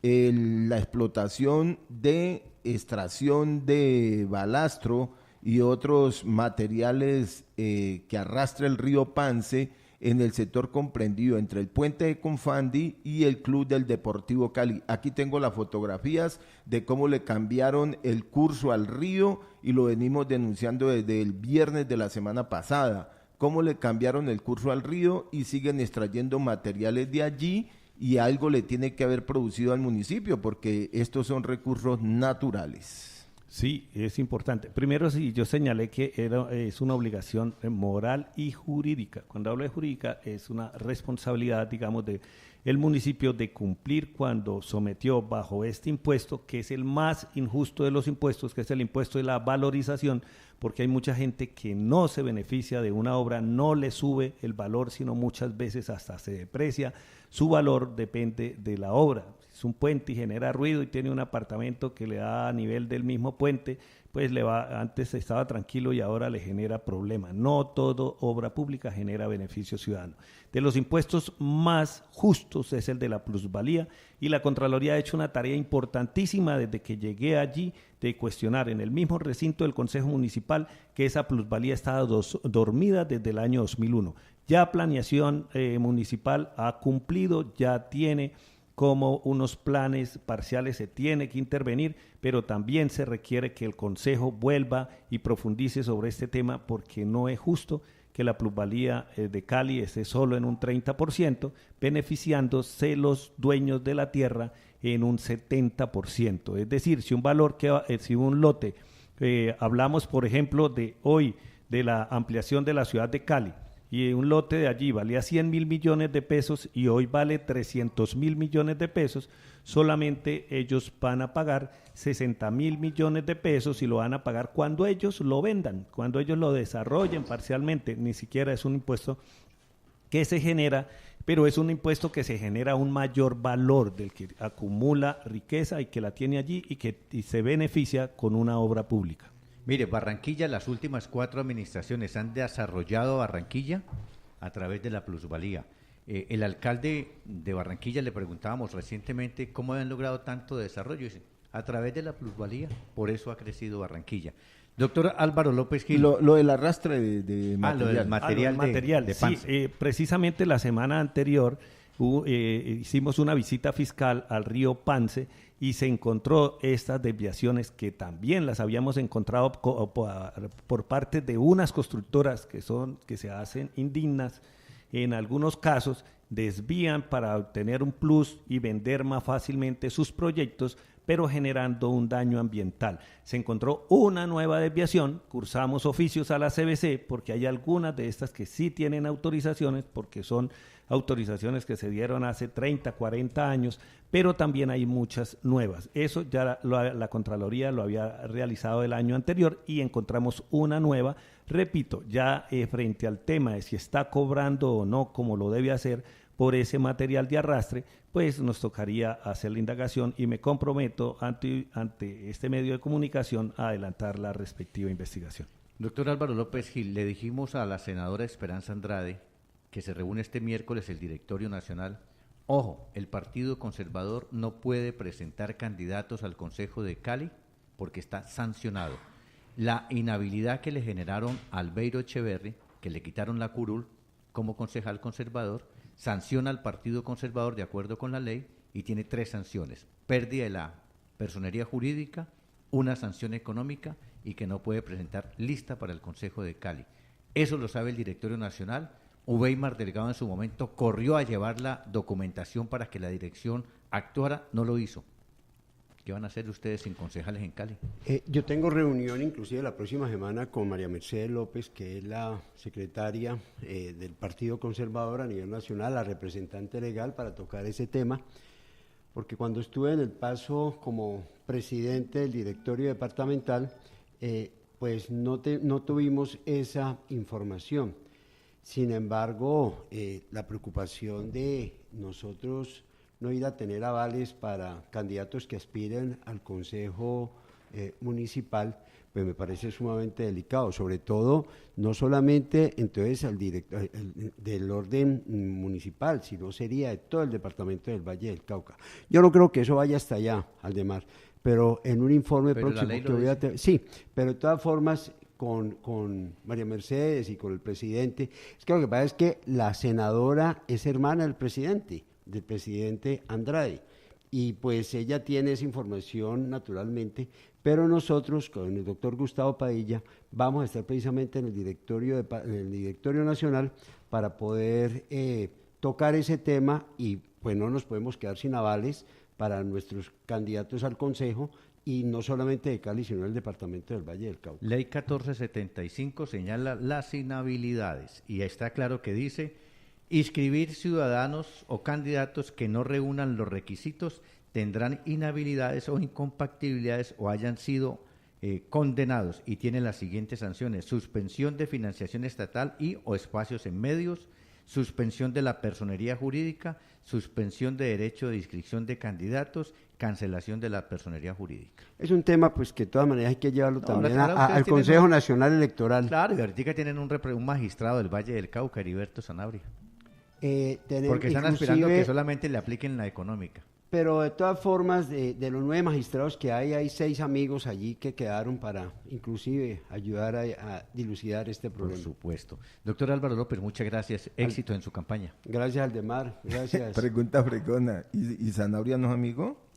la explotación de extracción de balastro y otros materiales que arrastra el río Pance en el sector comprendido entre el puente de Confandi y el Club del Deportivo Cali? Aquí tengo las fotografías de cómo le cambiaron el curso al río y lo venimos denunciando desde el viernes de la semana pasada, cómo le cambiaron el curso al río y siguen extrayendo materiales de allí y algo le tiene que haber producido al municipio porque estos son recursos naturales. Sí, es importante. Primero, sí, yo señalé que es una obligación moral y jurídica. Cuando hablo de jurídica, es una responsabilidad, digamos, de el municipio de cumplir cuando sometió bajo este impuesto, que es el más injusto de los impuestos, que es el impuesto de la valorización, porque hay mucha gente que no se beneficia de una obra, no le sube el valor, sino muchas veces hasta se deprecia. Su valor depende de la obra. Es un puente y genera ruido y tiene un apartamento que le da a nivel del mismo puente, pues antes estaba tranquilo y ahora le genera problema. No todo obra pública genera beneficio ciudadano. De los impuestos más justos es el de la plusvalía y la Contraloría ha hecho una tarea importantísima desde que llegué allí de cuestionar en el mismo recinto del Consejo Municipal que esa plusvalía estaba dormida desde el año 2001. Ya Planeación Municipal ha cumplido, ya tiene como unos planes parciales, se tiene que intervenir, pero también se requiere que el Consejo vuelva y profundice sobre este tema porque no es justo que la plusvalía de Cali esté solo en un 30%, beneficiándose los dueños de la tierra en un 70%. Es decir, si un valor si un lote, hablamos por ejemplo de hoy de la ampliación de la ciudad de Cali, y un lote de allí valía 100.000 millones de pesos y hoy vale 300.000 millones de pesos, solamente ellos van a pagar 60.000 millones de pesos y lo van a pagar cuando ellos lo vendan, cuando ellos lo desarrollen parcialmente. Ni siquiera es un impuesto que se genera, pero es un impuesto que se genera un mayor valor del que acumula riqueza y que la tiene allí y se beneficia con una obra pública. Mire, Barranquilla, las últimas 4 administraciones han desarrollado Barranquilla a través de la plusvalía. El alcalde de Barranquilla le preguntábamos recientemente cómo habían logrado tanto desarrollo. Dice, a través de la plusvalía, por eso ha crecido Barranquilla. Doctor Álvaro López Gil. Lo del arrastre de material. Lo del material de sí, precisamente la semana anterior hicimos una visita fiscal al río Pance y se encontró estas desviaciones que también las habíamos encontrado por parte de unas constructoras que se hacen indignas. En algunos casos desvían para obtener un plus y vender más fácilmente sus proyectos, pero generando un daño ambiental. Se encontró una nueva desviación, cursamos oficios a la CBC, porque hay algunas de estas que sí tienen autorizaciones, porque son autorizaciones que se dieron hace 30, 40 años, pero también hay muchas nuevas. Eso ya la Contraloría lo había realizado el año anterior y encontramos una nueva. Repito, ya frente al tema de si está cobrando o no como lo debe hacer por ese material de arrastre, pues nos tocaría hacer la indagación y me comprometo ante este medio de comunicación a adelantar la respectiva investigación. Doctor Álvaro López Gil, le dijimos a la senadora Esperanza Andrade que se reúne este miércoles el Directorio Nacional. Ojo, el Partido Conservador no puede presentar candidatos al Consejo de Cali porque está sancionado. La inhabilidad que le generaron a Albeiro Echeverri, que le quitaron la curul como concejal conservador, sanciona al Partido Conservador de acuerdo con la ley y tiene 3 sanciones: pérdida de la personería jurídica, una sanción económica y que no puede presentar lista para el Consejo de Cali. Eso lo sabe el Directorio Nacional. Uweimar Delgado en su momento corrió a llevar la documentación para que la dirección actuara, no lo hizo. ¿Qué van a hacer ustedes sin concejales en Cali? Yo tengo reunión inclusive la próxima semana con María Mercedes López, que es la secretaria del Partido Conservador a nivel nacional, la representante legal, para tocar ese tema, porque cuando estuve en El Paso como presidente del directorio departamental, pues no tuvimos esa información. Sin embargo, la preocupación de nosotros no ir a tener avales para candidatos que aspiren al Consejo Municipal, pues me parece sumamente delicado, sobre todo no solamente entonces al director del orden municipal, sino sería de todo el departamento del Valle del Cauca. Yo no creo que eso vaya hasta allá, Aldemar, pero en un informe próximo que voy a tener, sí, pero de todas formas con María Mercedes y con el presidente, es que lo que pasa es que la senadora es hermana del presidente Andrade, y pues ella tiene esa información naturalmente, pero nosotros con el doctor Gustavo Padilla vamos a estar precisamente en el directorio nacional para poder tocar ese tema, y pues no nos podemos quedar sin avales para nuestros candidatos al Consejo, y no solamente de Cali, sino del departamento del Valle del Cauca. Ley 1475 señala las inhabilidades, y está claro que dice: inscribir ciudadanos o candidatos que no reúnan los requisitos tendrán inhabilidades o incompatibilidades o hayan sido condenados, y tienen las siguientes sanciones: suspensión de financiación estatal y o espacios en medios, suspensión de la personería jurídica, suspensión de derecho de inscripción de candidatos, cancelación de la personería jurídica. Es un tema pues que de todas maneras hay que llevarlo también al Consejo Nacional Electoral. Claro, y ahorita tienen un magistrado del Valle del Cauca, Heriberto Sanabria. Porque están aspirando a que solamente le apliquen la económica. Pero de todas formas, de los 9 magistrados que hay 6 amigos allí que quedaron para inclusive ayudar a dilucidar este problema. Por supuesto. Doctor Álvaro López, muchas gracias. Éxito en su campaña. Gracias, Aldemar. Gracias. Pregunta fregona. ¿Y Sanabria no es amigo?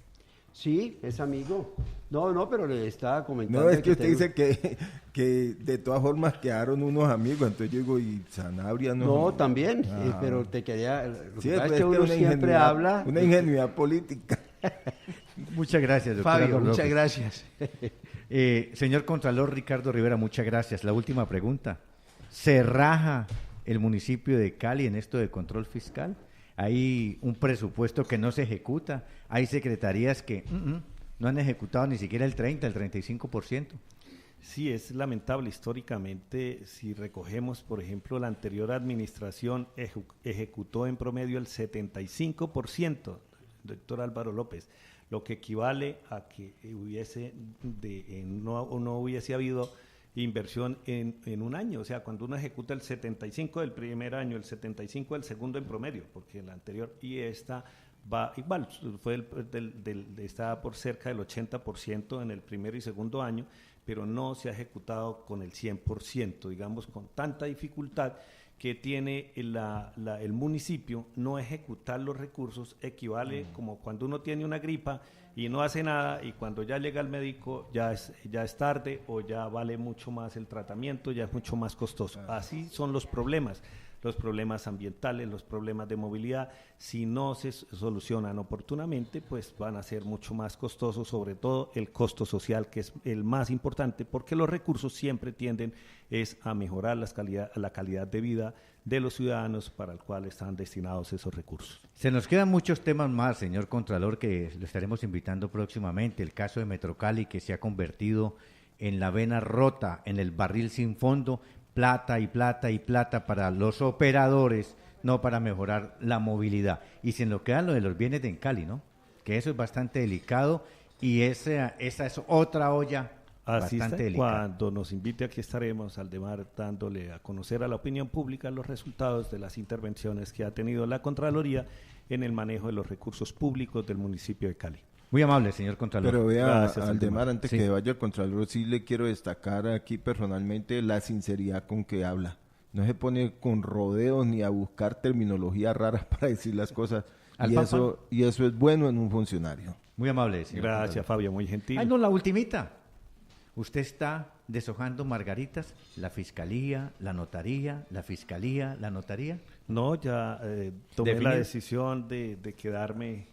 Sí, es amigo. No, pero le estaba comentando. No, es que usted dice que de todas formas quedaron unos amigos, entonces yo digo, ¿y Sanabria no? No, también, pero te quería... Sí, es que uno siempre habla... Una ingenuidad política. Muchas gracias, doctor Fabio, Álvaro muchas López. gracias. Señor Contralor Ricardo Rivera, muchas gracias. La última pregunta. ¿Se raja el municipio de Cali en esto de control fiscal? Hay un presupuesto que no se ejecuta, hay secretarías que no han ejecutado ni siquiera el 30, el 35%. Sí, es lamentable. Históricamente, si recogemos, por ejemplo, la anterior administración ejecutó en promedio el 75%, doctor Álvaro López, lo que equivale a que no hubiese habido inversión en un año. O sea, cuando uno ejecuta el 75 del primer año, el 75 del segundo en promedio, porque la anterior y esta va igual, está por cerca del 80% en el primero y segundo año, pero no se ha ejecutado con el 100%, digamos, con tanta dificultad que tiene el municipio, no ejecutar los recursos equivale como cuando uno tiene una gripa y no hace nada, y cuando ya llega al médico ya es tarde, o ya vale mucho más el tratamiento, ya es mucho más costoso. Así son los problemas ambientales, los problemas de movilidad. Si no se solucionan oportunamente, pues van a ser mucho más costosos, sobre todo el costo social, que es el más importante, porque los recursos siempre tienden a mejorar la calidad de vida de los ciudadanos para el cual están destinados esos recursos. Se nos quedan muchos temas más, señor Contralor, que lo estaremos invitando próximamente. El caso de Metrocali, que se ha convertido en la vena rota, en el barril sin fondo, plata y plata y plata para los operadores, no para mejorar la movilidad. Y se nos queda lo de los bienes de Cali, ¿no? Que eso es bastante delicado, y esa es otra olla bastante delicada. Cuando nos invite, aquí estaremos, Aldemar, dándole a conocer a la opinión pública los resultados de las intervenciones que ha tenido la Contraloría en el manejo de los recursos públicos del municipio de Cali. Muy amable, señor Contralor. Pero vea, Gracias, Aldemar, antes que vaya el Contralor, sí le quiero destacar aquí personalmente la sinceridad con que habla. No se pone con rodeos ni a buscar terminologías raras para decir las cosas. Y eso es bueno en un funcionario. Muy amable, señor Gracias, Contralor. Fabio, muy gentil. Ay, no, la ultimita. Usted está deshojando margaritas, la fiscalía, la notaría, la fiscalía, la notaría. No, ya tomé la decisión de quedarme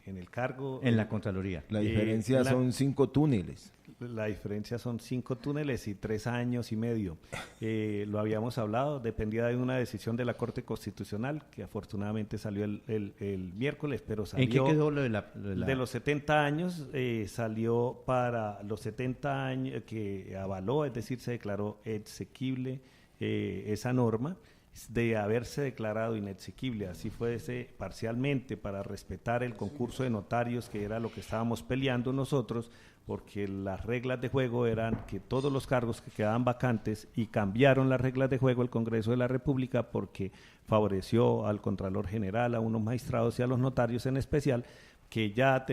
en el cargo. En la Contraloría. La diferencia son 5 túneles. La diferencia son 5 túneles y 3 años y medio. Lo habíamos hablado, dependía de una decisión de la Corte Constitucional, que afortunadamente salió el miércoles, pero salió... ¿En qué quedó lo de de los 70 años? Salió para los 70 años que avaló, es decir, se declaró exequible esa norma, de haberse declarado inexequible, así fuese parcialmente, para respetar el concurso de notarios, que era lo que estábamos peleando nosotros, porque las reglas de juego eran que todos los cargos que quedaban vacantes, y cambiaron las reglas de juego el Congreso de la República porque favoreció al Contralor General, a unos magistrados y a los notarios en especial, que ya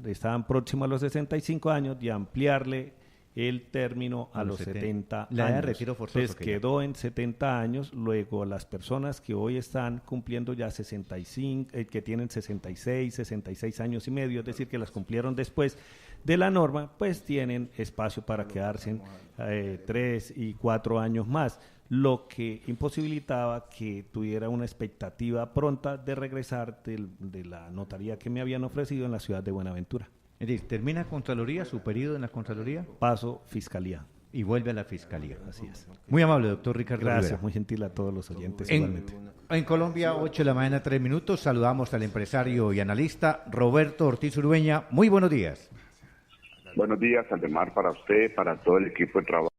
estaban próximos a los 65 años, de ampliarle el término a los 70 años. La edad de retiro forzoso. Entonces quedó en 70 años. Luego las personas que hoy están cumpliendo ya 65, que tienen 66 años y medio, es decir, que las cumplieron después de la norma, pues tienen espacio para quedarse 3 y 4 años más, lo que imposibilitaba que tuviera una expectativa pronta de regresar de la notaría que me habían ofrecido en la ciudad de Buenaventura. Es decir, termina Contraloría, su periodo en la Contraloría. Paso Fiscalía. Y vuelve a la Fiscalía. Así es. Muy amable, doctor Ricardo Gracias, Rivera. muy gentil a todos los oyentes igualmente. En Colombia, 8 de la mañana, 3 minutos. Saludamos al empresario y analista Roberto Ortiz Urueña. Muy buenos días. Buenos días, Aldemar, para usted, para todo el equipo de trabajo.